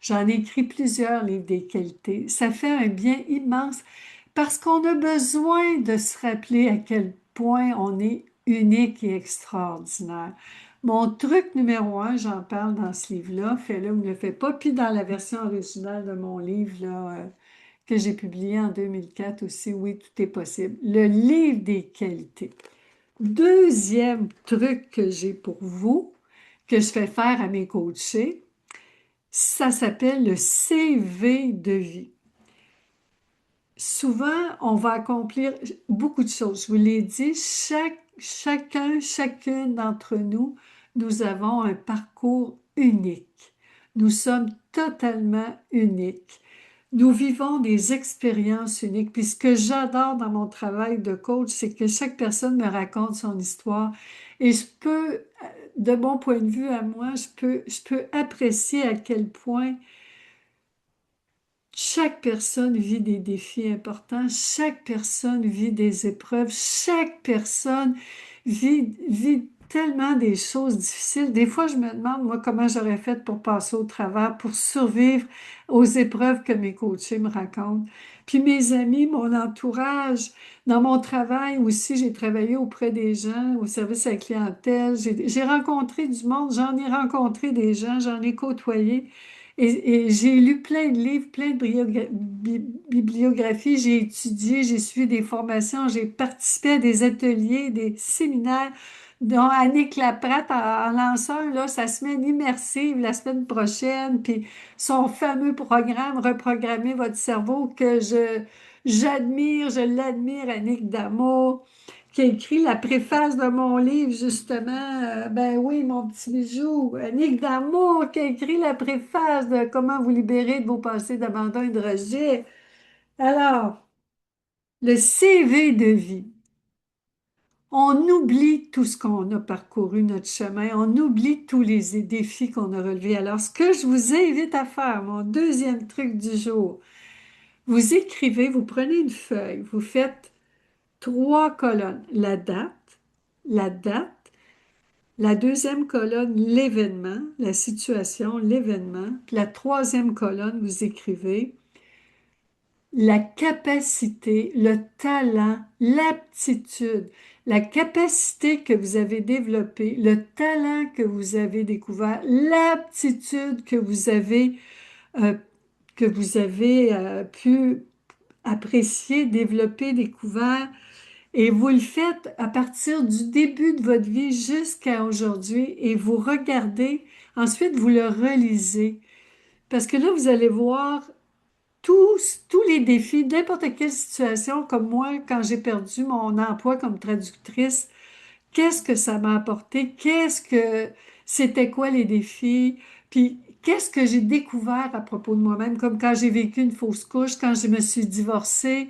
J'en ai écrit plusieurs livres des qualités. Ça fait un bien immense parce qu'on a besoin de se rappeler à quel point on est unique et extraordinaire. Mon truc numéro un, j'en parle dans ce livre-là, fais-le ou ne le fais pas, puis dans la version originale de mon livre, là, que j'ai publié en 2004 aussi, oui, tout est possible. Le livre des qualités. Deuxième truc que j'ai pour vous, que je fais faire à mes coachés, ça s'appelle le CV de vie. Souvent, on va accomplir beaucoup de choses. Je vous l'ai dit, chacune d'entre nous, nous avons un parcours unique. Nous sommes totalement uniques. Nous vivons des expériences uniques. Puis ce que j'adore dans mon travail de coach, c'est que chaque personne me raconte son histoire. Et je peux, de mon point de vue à moi, je peux apprécier à quel point chaque personne vit des défis importants, chaque personne vit des épreuves, chaque personne vit tellement des choses difficiles. Des fois, je me demande, moi, comment j'aurais fait pour passer au travers, pour survivre aux épreuves que mes coachés me racontent. Puis mes amis, mon entourage, dans mon travail aussi, j'ai travaillé auprès des gens, au service à la clientèle. J'ai rencontré du monde, j'en ai rencontré des gens, j'en ai côtoyé. Et j'ai lu plein de livres, plein de bibliographies, j'ai étudié, j'ai suivi des formations, j'ai participé à des ateliers, des séminaires, dont Annick Laprate en lance un, là, sa semaine immersive la semaine prochaine, puis son fameux programme Reprogrammer votre cerveau que j'admire, je l'admire, Annick Damour qui a écrit la préface de mon livre, justement. Ben oui, mon petit bijou. Annick Damour qui a écrit la préface de Comment vous libérer de vos pensées d'abandon et de rejet. Alors, le CV de vie. On oublie tout ce qu'on a parcouru, notre chemin. On oublie tous les défis qu'on a relevés. Alors, ce que je vous invite à faire, mon deuxième truc du jour, vous écrivez, vous prenez une feuille, vous faites trois colonnes. La date, la deuxième colonne, l'événement, la situation, l'événement. Puis la troisième colonne, vous écrivez la capacité, le talent, l'aptitude, la capacité que vous avez développée, le talent que vous avez découvert, l'aptitude euh, que vous avez pu apprécier, développer, découvert Et vous le faites à partir du début de votre vie jusqu'à aujourd'hui et vous regardez, ensuite vous le relisez. Parce que là, vous allez voir tous les défis, n'importe quelle situation, comme moi, quand j'ai perdu mon emploi comme traductrice, qu'est-ce que ça m'a apporté? C'était quoi les défis? Puis, qu'est-ce que j'ai découvert à propos de moi-même? Comme quand j'ai vécu une fausse couche, quand je me suis divorcée,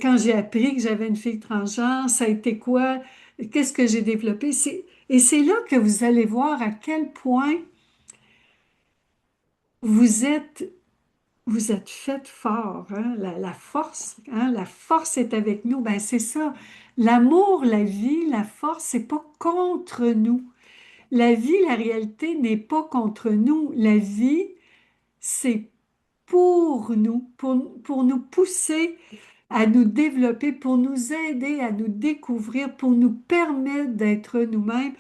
quand j'ai appris que j'avais une fille transgenre, ça a été quoi? Qu'est-ce que j'ai développé? Et c'est là que vous allez voir à quel point vous êtes, vous êtes fait fort, hein? La force, hein? La force est avec nous. Ben, c'est ça. L'amour, la vie, la force, c'est pas contre nous. La vie, la réalité n'est pas contre nous. La vie, c'est pour nous, pour nous pousser à nous développer, pour nous aider à nous découvrir, pour nous permettre d'être nous-mêmes,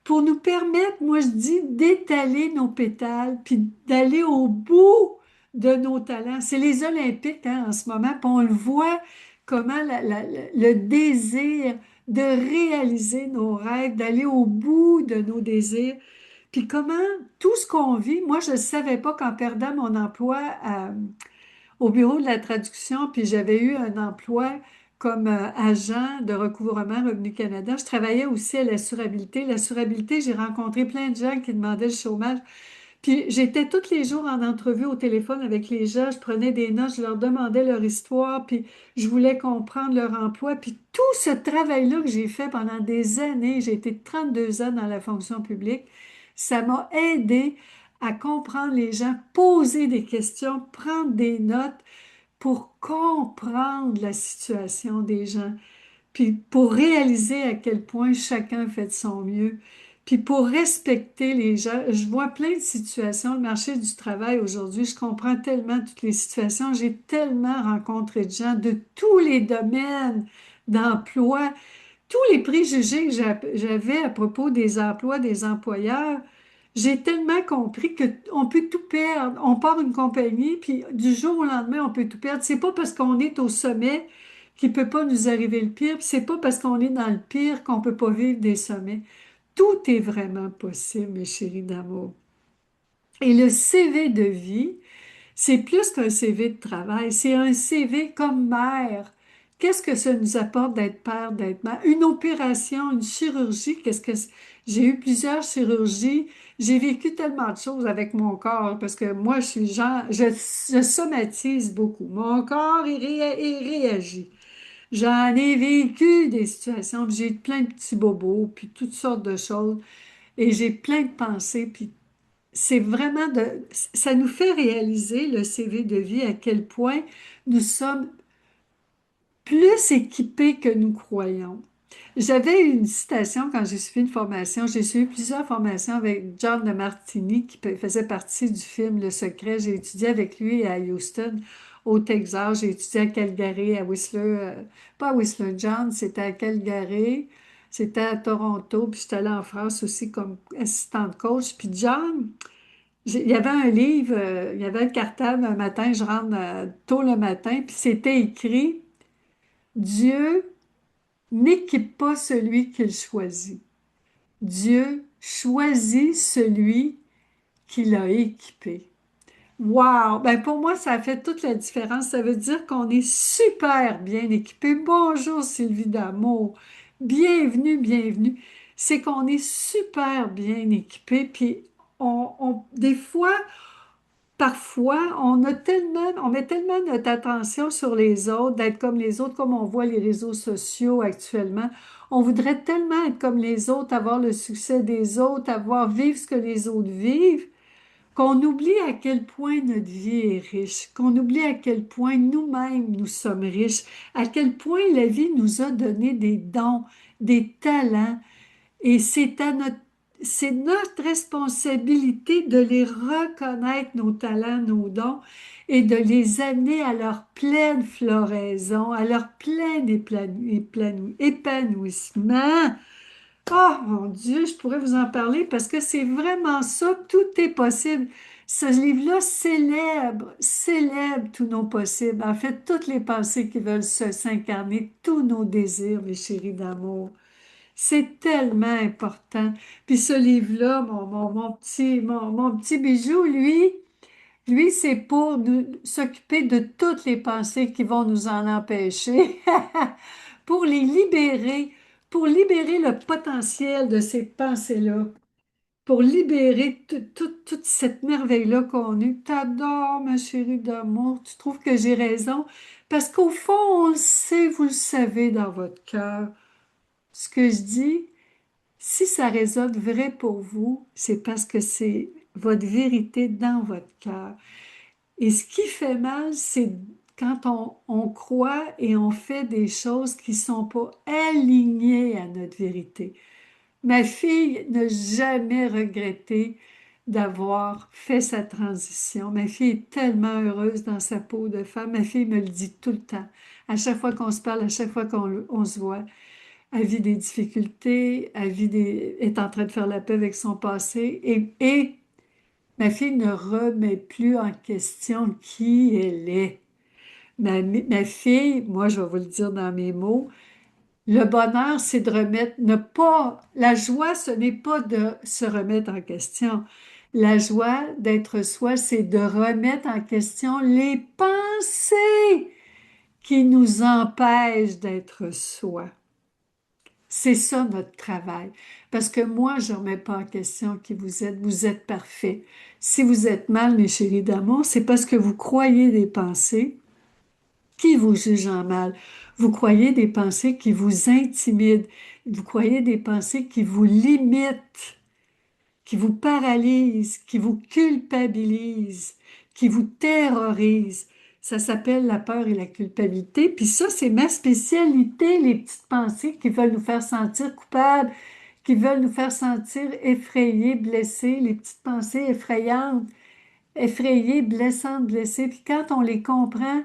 pour nous permettre, moi je dis, d'étaler nos pétales, puis d'aller au bout de nos talents. C'est les Olympiques hein, en ce moment, puis on le voit comment le désir de réaliser nos rêves, d'aller au bout de nos désirs, puis comment tout ce qu'on vit, moi je ne savais pas qu'en perdant mon emploi au bureau de la traduction, puis j'avais eu un emploi comme agent de recouvrement Revenu Canada. Je travaillais aussi à l'assurabilité. L'assurabilité, j'ai rencontré plein de gens qui demandaient le chômage. Puis j'étais tous les jours en entrevue au téléphone avec les gens, je prenais des notes, je leur demandais leur histoire, puis je voulais comprendre leur emploi. Puis tout ce travail-là que j'ai fait pendant des années, j'ai été 32 ans dans la fonction publique, ça m'a aidé à comprendre les gens, poser des questions, prendre des notes pour comprendre la situation des gens. Puis pour réaliser à quel point chacun fait de son mieux, puis pour respecter les gens. Je vois plein de situations, le marché du travail aujourd'hui, je comprends tellement toutes les situations, j'ai tellement rencontré de gens de tous les domaines d'emploi, tous les préjugés que j'avais à propos des emplois des employeurs. J'ai tellement compris qu'on peut tout perdre. On part d'une compagnie, puis du jour au lendemain, on peut tout perdre. C'est pas parce qu'on est au sommet qu'il peut pas nous arriver le pire, puis c'est pas parce qu'on est dans le pire qu'on peut pas vivre des sommets. Tout est vraiment possible, mes chéris d'amour. Et le CV de vie, c'est plus qu'un CV de travail, c'est un CV comme mère. Qu'est-ce que ça nous apporte d'être père, d'être mère? Une opération, une chirurgie, j'ai eu plusieurs chirurgies, j'ai vécu tellement de choses avec mon corps parce que moi, je suis genre, je somatise beaucoup. Mon corps, il réagit. J'en ai vécu des situations, puis j'ai plein de petits bobos, puis toutes sortes de choses, et j'ai plein de pensées, puis c'est vraiment ça nous fait réaliser le CV de vie à quel point nous sommes plus équipés que nous croyons. J'avais une citation quand j'ai suivi une formation. J'ai suivi plusieurs formations avec John de Martini qui faisait partie du film Le Secret. J'ai étudié avec lui à Houston, au Texas. J'ai étudié à Calgary, à Whistler, pas à Whistler John, c'était à Calgary. C'était à Toronto, puis j'étais allée en France aussi comme assistante coach. Puis John, il y avait un livre, il y avait le cartable un matin, je rentre tôt le matin, puis c'était écrit Dieu n'équipe pas celui qu'il choisit. Dieu choisit celui qu'il a équipé. Wow! Ben pour moi, ça a fait toute la différence. Ça veut dire qu'on est super bien équipé. Bonjour Sylvie Damour. Bienvenue, bienvenue. C'est qu'on est super bien équipé. Puis des fois, parfois, on met tellement notre attention sur les autres, d'être comme les autres, comme on voit les réseaux sociaux actuellement. On voudrait tellement être comme les autres, avoir le succès des autres, vivre ce que les autres vivent, qu'on oublie à quel point notre vie est riche, qu'on oublie à quel point nous-mêmes nous sommes riches, à quel point la vie nous a donné des dons, des talents, et c'est notre responsabilité de les reconnaître, nos talents, nos dons, et de les amener à leur pleine floraison, à leur plein épanouissement. Oh mon Dieu, je pourrais vous en parler parce que c'est vraiment ça, tout est possible. Ce livre-là célèbre tous nos possibles. En fait, toutes les pensées qui veulent s'incarner, tous nos désirs, mes chéris d'amour. C'est tellement important. Puis ce livre-là, mon petit bijou, lui, c'est pour s'occuper de toutes les pensées qui vont nous en empêcher, pour les libérer, pour libérer le potentiel de ces pensées-là, pour libérer toute cette merveille-là qu'on a. T'adores, ma chérie d'amour, tu trouves que j'ai raison? Parce qu'au fond, on le sait, vous le savez dans votre cœur. Ce que je dis, si ça résonne vrai pour vous, c'est parce que c'est votre vérité dans votre cœur. Et ce qui fait mal, c'est quand on croit et on fait des choses qui ne sont pas alignées à notre vérité. Ma fille n'a jamais regretté d'avoir fait sa transition. Ma fille est tellement heureuse dans sa peau de femme. Ma fille me le dit tout le temps. À chaque fois qu'on se parle, à chaque fois qu'on se voit, elle vit des difficultés, est en train de faire la paix avec son passé et ma fille ne remet plus en question qui elle est. Ma fille, moi je vais vous le dire dans mes mots, le bonheur c'est de remettre, ne pas, la joie ce n'est pas de se remettre en question. La joie d'être soi, c'est de remettre en question les pensées qui nous empêchent d'être soi. C'est ça notre travail. Parce que moi, je ne remets pas en question qui vous êtes parfait. Si vous êtes mal, mes chéris d'amour, c'est parce que vous croyez des pensées qui vous jugent en mal. Vous croyez des pensées qui vous intimident. Vous croyez des pensées qui vous limitent, qui vous paralysent, qui vous culpabilisent, qui vous terrorisent. Ça s'appelle la peur et la culpabilité. Puis ça, c'est ma spécialité, les petites pensées qui veulent nous faire sentir coupables, qui veulent nous faire sentir effrayés, blessés, les petites pensées effrayantes, effrayées, blessantes, blessées. Puis quand on les comprend,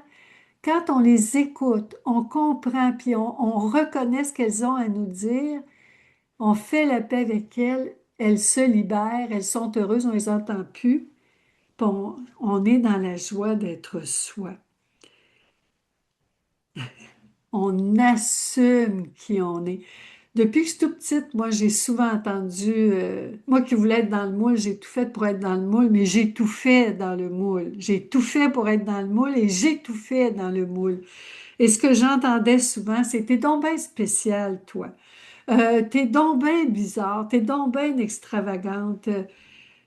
quand on les écoute, on comprend, puis on reconnaît ce qu'elles ont à nous dire, on fait la paix avec elles, elles se libèrent, elles sont heureuses, on les entend plus, puis on est dans la joie d'être soi. On assume qui on est. Depuis que je suis toute petite, moi, j'ai souvent entendu, moi qui voulais être dans le moule, j'ai tout fait pour être dans le moule, mais j'ai tout fait dans le moule. J'ai tout fait pour être dans le moule et j'ai tout fait dans le moule. Et ce que j'entendais souvent, c'est t'es donc bien spécial, toi. T'es donc bien bizarre, t'es donc bien extravagante,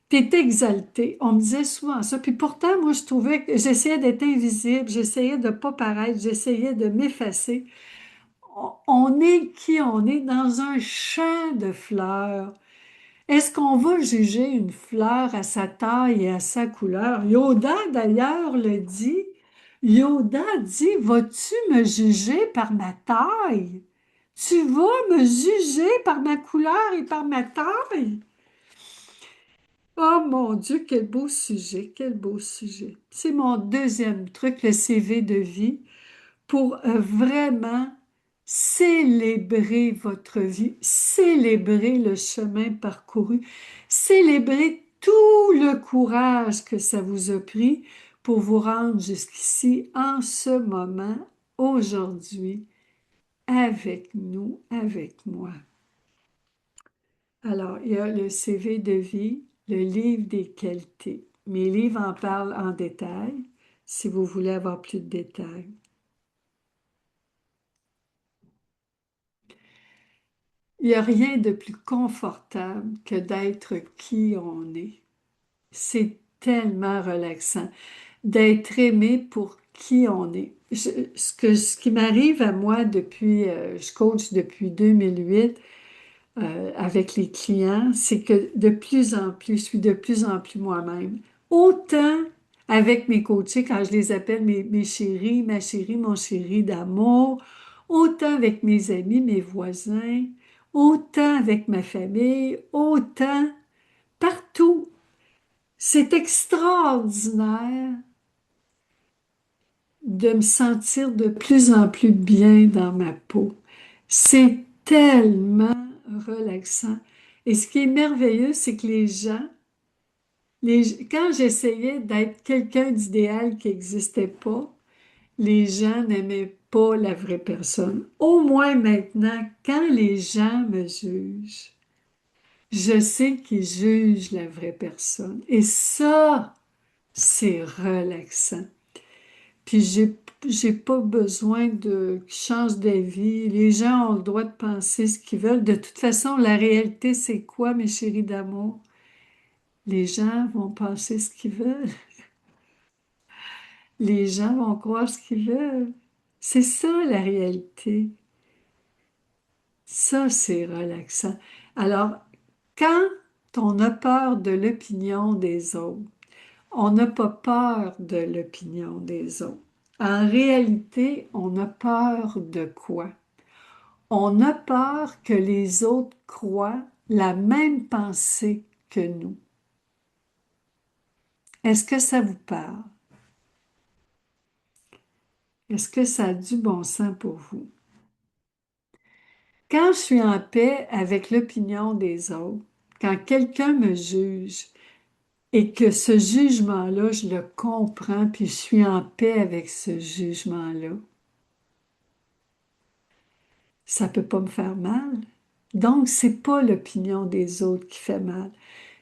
t'es exaltée. On me disait souvent ça. Puis pourtant, moi, je trouvais que j'essayais d'être invisible, j'essayais de ne pas paraître, j'essayais de m'effacer. On est qui on est dans un champ de fleurs. Est-ce qu'on va juger une fleur à sa taille et à sa couleur? Yoda, d'ailleurs, le dit. Yoda dit, vas-tu me juger par ma taille? Tu vas me juger par ma couleur et par ma taille? Oh mon Dieu, quel beau sujet, quel beau sujet. C'est mon deuxième truc, le CV de vie, pour vraiment célébrer votre vie, célébrer le chemin parcouru, célébrer tout le courage que ça vous a pris pour vous rendre jusqu'ici en ce moment, aujourd'hui, avec nous, avec moi. Alors, il y a le CV de vie, le livre des qualités. Mes livres en parlent en détail, si vous voulez avoir plus de détails. Il n'y a rien de plus confortable que d'être qui on est. C'est tellement relaxant d'être aimé pour qui on est. Ce qui m'arrive à moi depuis, je coach depuis 2008 avec les clients, c'est que de plus en plus, je suis de plus en plus moi-même. Autant avec mes coachés, quand je les appelle mes chéris, ma chérie, mon chéri d'amour, autant avec mes amis, mes voisins, autant avec ma famille, autant partout. C'est extraordinaire de me sentir de plus en plus bien dans ma peau. C'est tellement relaxant. Et ce qui est merveilleux, c'est que les gens Quand j'essayais d'être quelqu'un d'idéal qui n'existait pas, les gens n'aimaient pas la vraie personne. Au moins maintenant, quand les gens me jugent, je sais qu'ils jugent la vraie personne. Et ça, c'est relaxant. Puis j'ai pas besoin de qu'ils changent d'avis. Les gens ont le droit de penser ce qu'ils veulent. De toute façon, la réalité, c'est quoi, mes chéris d'amour? Les gens vont penser ce qu'ils veulent. Les gens vont croire ce qu'ils veulent. C'est ça la réalité. Ça, c'est relaxant. Alors, quand on a peur de l'opinion des autres, on n'a pas peur de l'opinion des autres. En réalité, on a peur de quoi? On a peur que les autres croient la même pensée que nous. Est-ce que ça vous parle? Est-ce que ça a du bon sens pour vous? Quand je suis en paix avec l'opinion des autres, quand quelqu'un me juge et que ce jugement-là, je le comprends, puis je suis en paix avec ce jugement-là, ça peut pas me faire mal. Donc, c'est pas l'opinion des autres qui fait mal.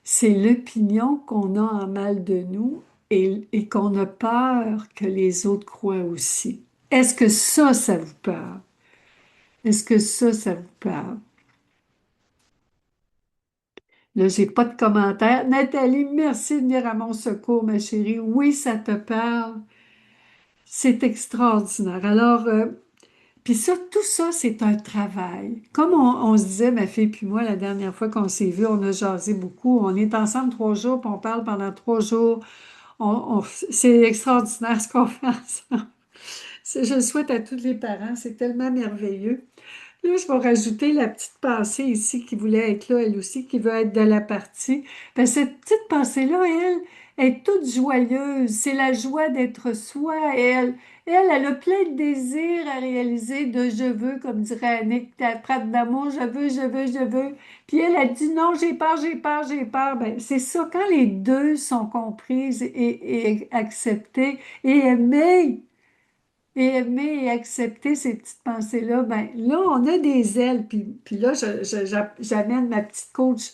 C'est l'opinion qu'on a en mal de nous et qu'on a peur que les autres croient aussi. Est-ce que ça vous parle? Est-ce que ça vous parle? Là, j'ai pas de commentaire. Nathalie, merci de venir à mon secours, ma chérie. Oui, ça te parle. C'est extraordinaire. Alors, puis ça, tout ça, c'est un travail. Comme on se disait, ma fille puis moi, la dernière fois qu'on s'est vu, on a jasé beaucoup. On est ensemble 3 jours, puis on parle pendant 3 jours. C'est extraordinaire ce qu'on fait ensemble. Je le souhaite à tous les parents. C'est tellement merveilleux. Là, je vais rajouter la petite pensée ici qui voulait être là, elle aussi, qui veut être de la partie. Ben, cette petite pensée-là, elle est toute joyeuse. C'est la joie d'être soi. Elle a plein de désirs à réaliser, de je veux, comme dirait Annick Pratt d'amour, je veux, je veux, je veux. Puis elle a dit non, j'ai peur, j'ai peur, j'ai peur. Ben, c'est ça, quand les deux sont comprises et acceptées et aimées, aimer et accepter ces petites pensées-là, ben là, on a des ailes. Puis là, j'amène ma petite coach,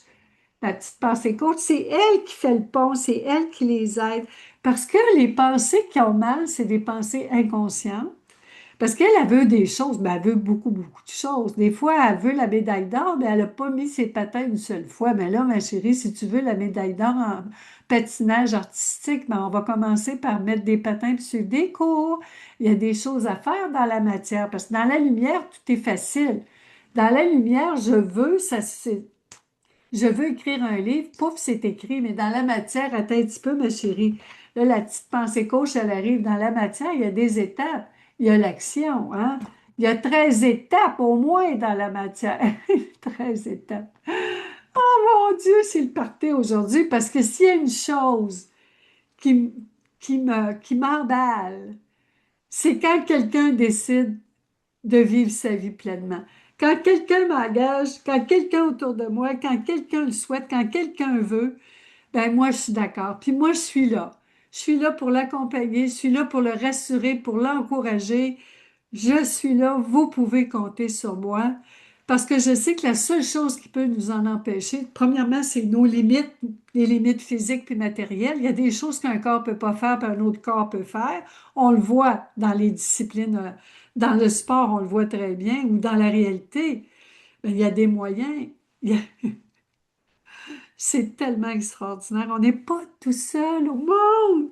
ma petite pensée coach. C'est elle qui fait le pont, c'est elle qui les aide. Parce que les pensées qui ont mal, c'est des pensées inconscientes. Parce qu'elle, elle veut des choses, ben, elle veut beaucoup, beaucoup de choses. Des fois, elle veut la médaille d'or, mais elle n'a pas mis ses patins une seule fois. Mais là, ma chérie, si tu veux la médaille d'or en patinage artistique, ben, on va commencer par mettre des patins puis suivre des cours. Il y a des choses à faire dans la matière, parce que dans la lumière, tout est facile. Dans la lumière, je veux écrire un livre, pouf, c'est écrit, mais dans la matière, attends un petit peu, ma chérie. Là, la petite pensée gauche, elle arrive dans la matière, il y a des étapes. Il y a l'action, hein? Il y a 13 étapes au moins dans la matière. 13 étapes. Oh mon Dieu, c'est le party aujourd'hui, parce que s'il y a une chose qui, qui m'emballe, c'est quand quelqu'un décide de vivre sa vie pleinement. Quand quelqu'un m'engage, quand quelqu'un autour de moi, quand quelqu'un le souhaite, quand quelqu'un veut, ben moi je suis d'accord. Puis moi je suis là. Je suis là pour l'accompagner, je suis là pour le rassurer, pour l'encourager. Je suis là, vous pouvez compter sur moi. Parce que je sais que la seule chose qui peut nous en empêcher, premièrement, c'est nos limites, les limites physiques puis matérielles. Il y a des choses qu'un corps peut pas faire, puis un autre corps peut faire. On le voit dans les disciplines, dans le sport, on le voit très bien, ou dans la réalité. Ben, il y a des moyens. Il y a- C'est tellement extraordinaire. On n'est pas tout seul au monde.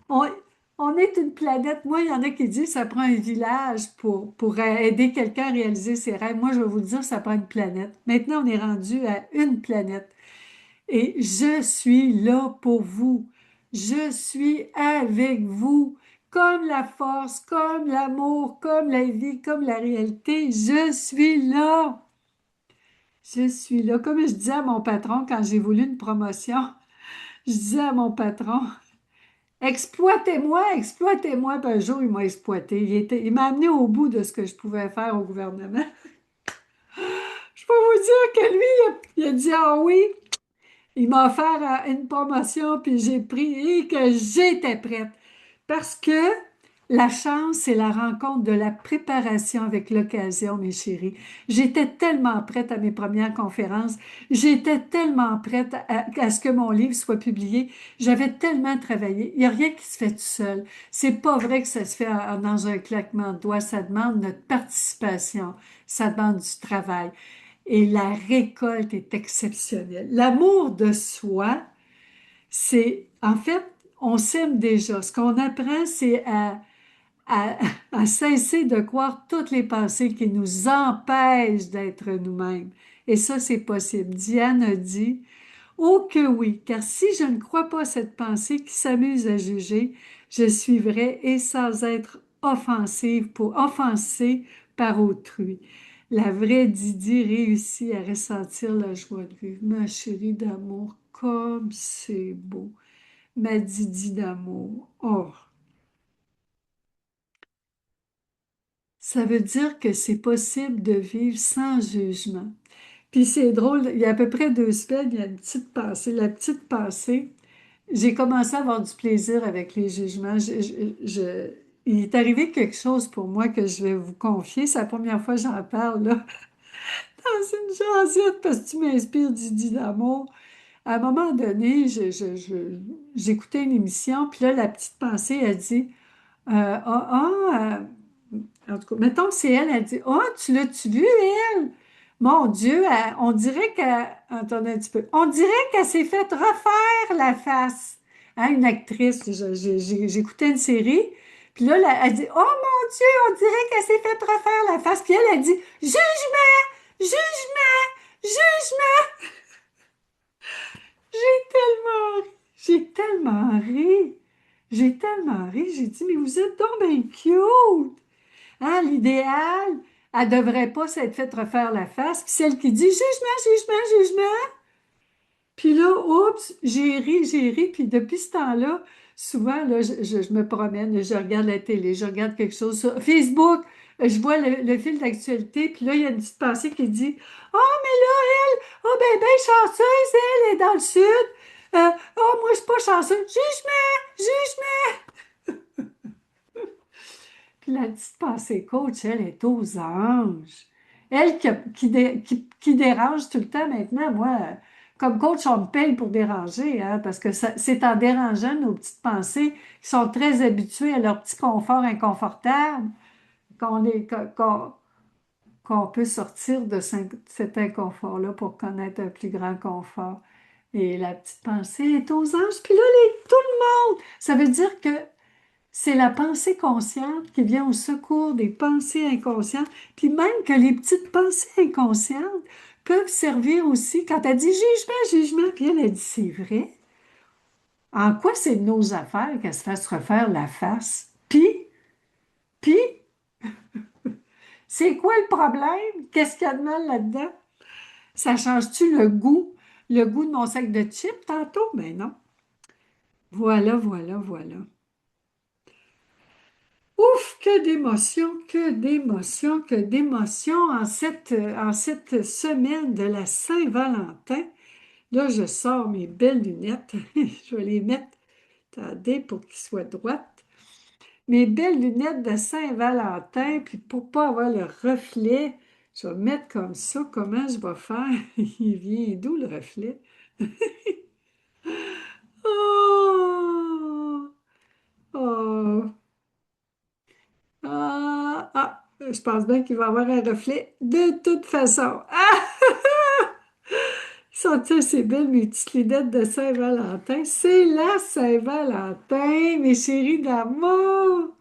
On, on est une planète. Moi, il y en a qui disent que ça prend un village pour aider quelqu'un à réaliser ses rêves. Moi, je vais vous le dire, ça prend une planète. Maintenant, on est rendu à une planète. Et je suis là pour vous. Je suis avec vous. Comme la force, comme l'amour, comme la vie, comme la réalité. Je suis là. Je suis là. Comme je disais à mon patron quand j'ai voulu une promotion, je disais à mon patron, exploitez-moi, exploitez-moi. Puis un jour, il m'a exploité. Il m'a amené au bout de ce que je pouvais faire au gouvernement. Je peux vous dire que lui, il a dit, ah oui, Il m'a offert une promotion, puis j'ai pris et que j'étais prête. Parce que la chance, c'est la rencontre de la préparation avec l'occasion, mes chéris. J'étais tellement prête à mes premières conférences. J'étais tellement prête à ce que mon livre soit publié. J'avais tellement travaillé. Il n'y a rien qui se fait tout seul. C'est pas vrai que ça se fait dans un claquement de doigts. Ça demande notre participation. Ça demande du travail. Et la récolte est exceptionnelle. L'amour de soi, c'est, en fait, on s'aime déjà. Ce qu'on apprend, c'est à, à cesser de croire toutes les pensées qui nous empêchent d'être nous-mêmes. Et ça, c'est possible. Diane a dit, oh que oui, car si je ne crois pas cette pensée qui s'amuse à juger, je suis vraie et sans être offensive pour offenser par autrui. La vraie Didi réussit à ressentir la joie de vivre. Ma chérie d'amour, comme c'est beau. Ma Didi d'amour. Oh, ça veut dire que c'est possible de vivre sans jugement. Puis c'est drôle, il y a à peu près 2 semaines, il y a une petite passée. La petite passée, j'ai commencé à avoir du plaisir avec les jugements. Il est arrivé quelque chose pour moi que je vais vous confier. C'est la première fois que j'en parle, là. C'est une jasette parce que tu m'inspires, Didi d'amour. À un moment donné, j'écoutais une émission, puis là, la petite pensée, elle dit, en tout cas, mettons que c'est elle, elle dit, oh, tu l'as-tu vu, elle? Mon Dieu, on dirait qu'elle, attendez un petit peu, on dirait qu'elle s'est fait refaire la face. Hein, une actrice, j'écoutais une série, puis là, elle dit, oh mon Dieu, on dirait qu'elle s'est fait refaire la face. Puis elle a dit, jugement, jugement, jugement. J'ai tellement ri. J'ai tellement ri. J'ai dit, mais vous êtes donc bien cute. Hein, l'idéal, elle devrait pas s'être fait refaire la face. Puis celle qui dit jugement, jugement, jugement. Puis là, oups, j'ai ri. Puis depuis ce temps-là, souvent, là, je me promène, je regarde la télé, je regarde quelque chose sur Facebook, je vois le fil d'actualité. Puis là, il y a une petite pensée qui dit, oh, mais là, elle, oh, ben, chanceuse, elle est dans le sud. Oh, moi, je suis pas chanceuse. Jugement, jugement. Puis la petite pensée coach, elle est aux anges. Elle qui dérange tout le temps maintenant, moi, comme coach, on me paye pour déranger, hein, parce que c'est en dérangeant nos petites pensées qui sont très habituées à leur petit confort inconfortable qu'on peut sortir de cet inconfort-là pour connaître un plus grand confort. Et la petite pensée est aux anges. Puis là, tout le monde, ça veut dire que c'est la pensée consciente qui vient au secours des pensées inconscientes, puis même que les petites pensées inconscientes peuvent servir aussi, quand elle dit jugement, jugement, puis elle a dit c'est vrai. En quoi c'est de nos affaires qu'elle se fasse refaire la face? Puis, c'est quoi le problème? Qu'est-ce qu'il y a de mal là-dedans? Ça change-tu le goût de mon sac de chips tantôt? Ben non. Voilà, voilà, voilà. Ouf, que d'émotions, que d'émotions, que d'émotions en cette semaine de la Saint-Valentin. Là, je sors mes belles lunettes. Je vais les mettre, attendez, pour qu'ils soient droites. Mes belles lunettes de Saint-Valentin, puis pour pas avoir le reflet, je vais mettre comme ça. Comment je vais faire? Il vient d'où le reflet? Oh! Oh! Je pense bien qu'il va y avoir un reflet de toute façon. Ah! Sont-ils ces belles mes petites lunettes de Saint-Valentin? C'est la Saint-Valentin, mes chéris d'amour!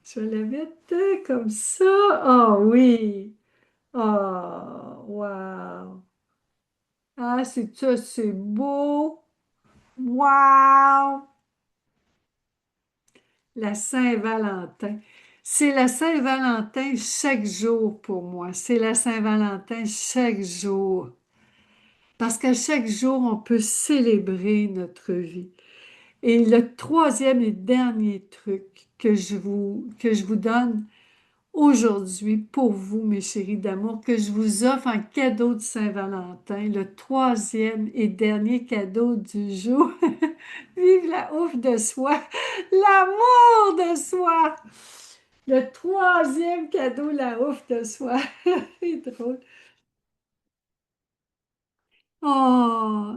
Je vais la mettre comme ça. Oh oui! Oh, wow! Ah, c'est ça, c'est beau! Wow! La Saint-Valentin. C'est la Saint-Valentin chaque jour pour moi. C'est la Saint-Valentin chaque jour. Parce qu'à chaque jour, on peut célébrer notre vie. Et le troisième et dernier truc que je vous donne aujourd'hui pour vous, mes chéris d'amour, que je vous offre en cadeau de Saint-Valentin, le troisième et dernier cadeau du jour. Vive la ouf de soi, l'amour de soi. Le troisième cadeau, la ouf de soi. C'est drôle. Oh,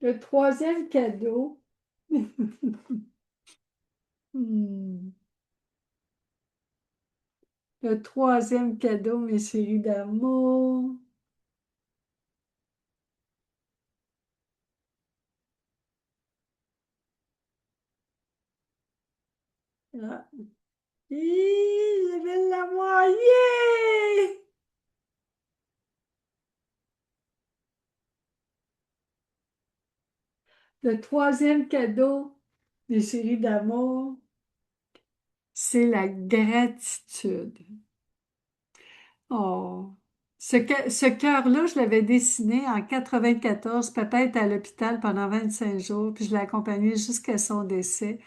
le troisième cadeau. Hmm. Le troisième cadeau, mes chéris d'amour. Ah. Je vais l'avoir. Yeah! Le troisième cadeau, mes chéris d'amour, c'est la gratitude. Oh, ce cœur-là, je l'avais dessiné en 94. Papa était à l'hôpital pendant 25 jours, puis je l'ai accompagné jusqu'à son décès.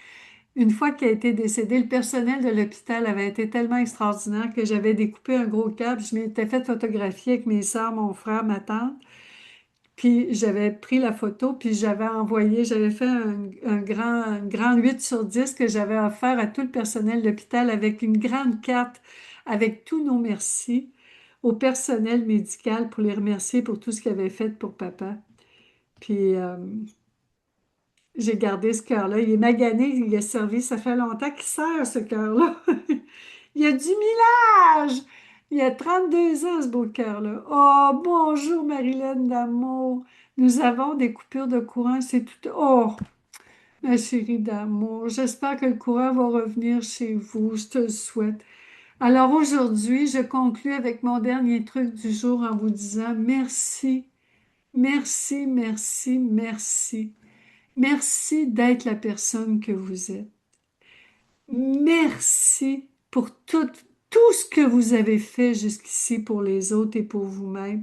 Une fois qu'il a été décédé, le personnel de l'hôpital avait été tellement extraordinaire que j'avais découpé un gros cœur, puis je m'étais fait photographier avec mes soeurs, mon frère, ma tante. Puis j'avais pris la photo, puis j'avais envoyé, j'avais fait un grand 8 sur 10 que j'avais offert à tout le personnel de l'hôpital avec une grande carte avec tous nos merci au personnel médical pour les remercier pour tout ce qu'ils avaient fait pour papa. Puis j'ai gardé ce cœur-là. Il est magané, il est servi. Ça fait longtemps qu'il sert, ce cœur-là. Il a 10 000 âges. Il a 32 ans, ce beau cœur-là. Oh, bonjour, Marilyn d'amour. Nous avons des coupures de courant. C'est tout. Oh, ma chérie d'amour. J'espère que le courant va revenir chez vous. Je te le souhaite. Alors aujourd'hui, je conclus avec mon dernier truc du jour en vous disant merci, merci, merci, merci. Merci d'être la personne que vous êtes. Merci pour tout ce que vous avez fait jusqu'ici pour les autres et pour vous-même.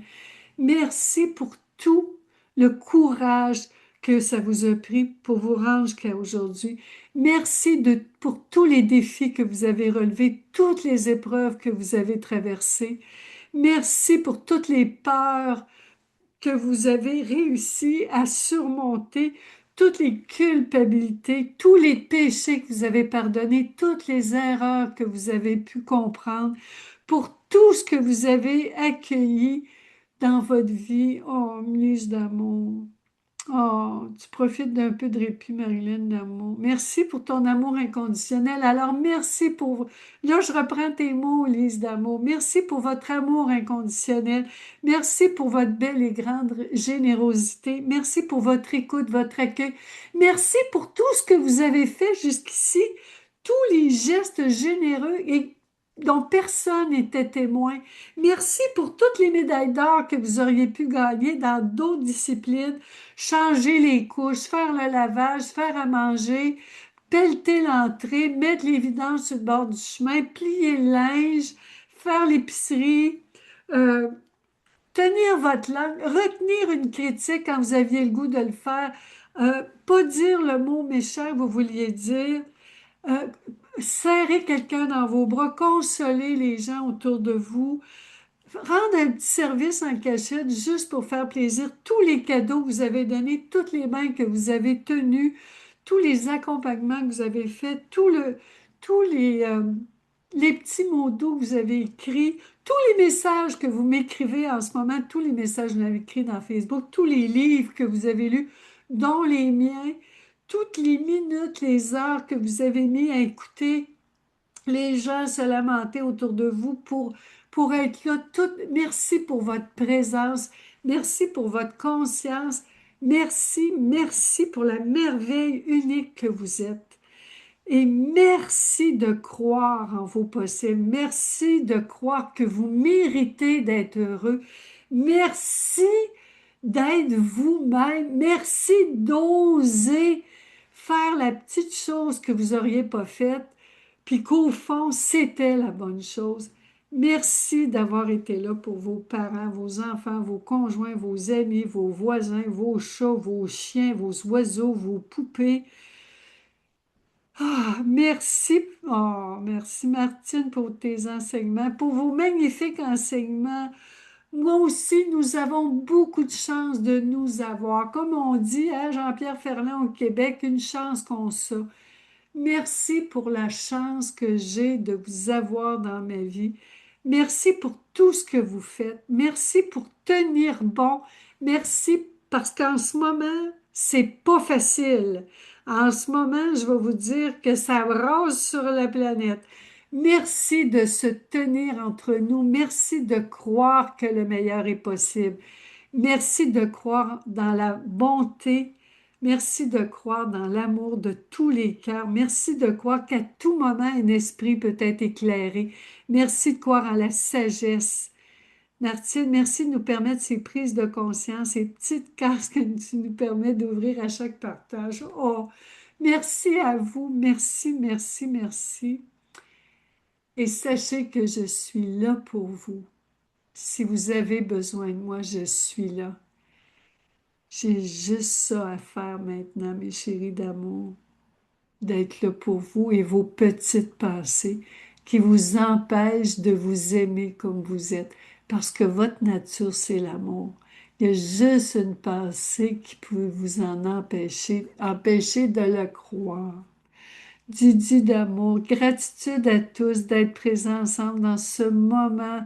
Merci pour tout le courage que ça vous a pris pour vous rendre jusqu'à aujourd'hui. Merci pour tous les défis que vous avez relevés, toutes les épreuves que vous avez traversées. Merci pour toutes les peurs que vous avez réussi à surmonter, toutes les culpabilités, tous les péchés que vous avez pardonnés, toutes les erreurs que vous avez pu comprendre, pour tout ce que vous avez accueilli dans votre vie. Oh, mise d'amour. Oh, tu profites d'un peu de répit, Marilyn, d'amour. Merci pour ton amour inconditionnel. Alors, merci pour... Là, je reprends tes mots, Lise, d'amour. Merci pour votre amour inconditionnel. Merci pour votre belle et grande générosité. Merci pour votre écoute, votre accueil. Merci pour tout ce que vous avez fait jusqu'ici, tous les gestes généreux et dont personne n'était témoin. Merci pour toutes les médailles d'or que vous auriez pu gagner dans d'autres disciplines, changer les couches, faire le lavage, faire à manger, pelleter l'entrée, mettre les vidanges sur le bord du chemin, plier le linge, faire l'épicerie, euh, tenir votre langue, retenir une critique quand vous aviez le goût de le faire, pas dire le mot méchant que vous vouliez dire, euh, serrer quelqu'un dans vos bras, consoler les gens autour de vous, rendre un petit service en cachette juste pour faire plaisir, tous les cadeaux que vous avez donnés, toutes les mains que vous avez tenues, tous les accompagnements que vous avez faits, tous les petits mots doux que vous avez écrits, tous les messages que vous m'écrivez en ce moment, tous les messages que vous avez écrits dans Facebook, tous les livres que vous avez lus, dont les miens, toutes les minutes, les heures que vous avez mis à écouter les gens se lamentaient autour de vous pour être là. Merci pour votre présence. Merci pour votre conscience. Merci, merci pour la merveille unique que vous êtes. Et merci de croire en vos possibles. Merci de croire que vous méritez d'être heureux. Merci d'être vous-même. Merci d'oser faire la petite chose que vous n'auriez pas faite, puis qu'au fond, c'était la bonne chose. Merci d'avoir été là pour vos parents, vos enfants, vos conjoints, vos amis, vos voisins, vos chats, vos chiens, vos oiseaux, vos poupées. Ah, merci, oh, merci Martine pour tes enseignements, pour vos magnifiques enseignements. Moi aussi, nous avons beaucoup de chance de nous avoir. Comme on dit, hein, Jean-Pierre Ferland au Québec, une chance qu'on ça. Merci pour la chance que j'ai de vous avoir dans ma vie. Merci pour tout ce que vous faites. Merci pour tenir bon. Merci parce qu'en ce moment, c'est pas facile. En ce moment, je vais vous dire que ça rase sur la planète. Merci de se tenir entre nous. Merci de croire que le meilleur est possible. Merci de croire dans la bonté. Merci de croire dans l'amour de tous les cœurs. Merci de croire qu'à tout moment, un esprit peut être éclairé. Merci de croire en la sagesse. Martine, merci de nous permettre ces prises de conscience, ces petites cases que tu nous permets d'ouvrir à chaque partage. Oh, merci à vous. Merci, merci, merci. Et sachez que je suis là pour vous. Si vous avez besoin de moi, je suis là. J'ai juste ça à faire maintenant, mes chéris d'amour, d'être là pour vous et vos petites pensées qui vous empêchent de vous aimer comme vous êtes, parce que votre nature, c'est l'amour. Il y a juste une pensée qui peut vous en empêcher de le croire. Didi d'amour, gratitude à tous d'être présents ensemble dans ce moment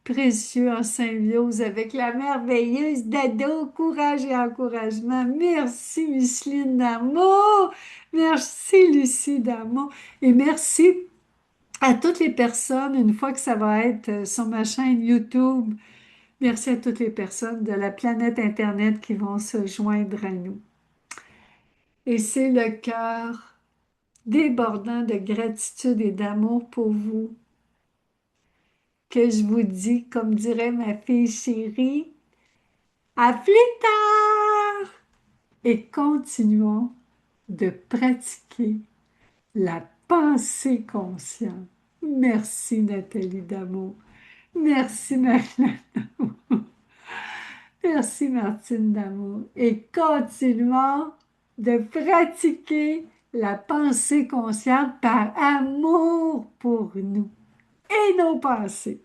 précieux en symbiose avec la merveilleuse Dado, courage et encouragement. Merci Micheline d'amour, merci Lucie d'amour et merci à toutes les personnes, une fois que ça va être sur ma chaîne YouTube, merci à toutes les personnes de la planète Internet qui vont se joindre à nous. Et c'est le cœur débordant de gratitude et d'amour pour vous, que je vous dis, comme dirait ma fille chérie, à plus tard! Et continuons de pratiquer la pensée consciente. Merci Nathalie d'amour. Merci Marie. Merci Martine d'amour. Et continuons de pratiquer la pensée consciente par amour pour nous et nos pensées.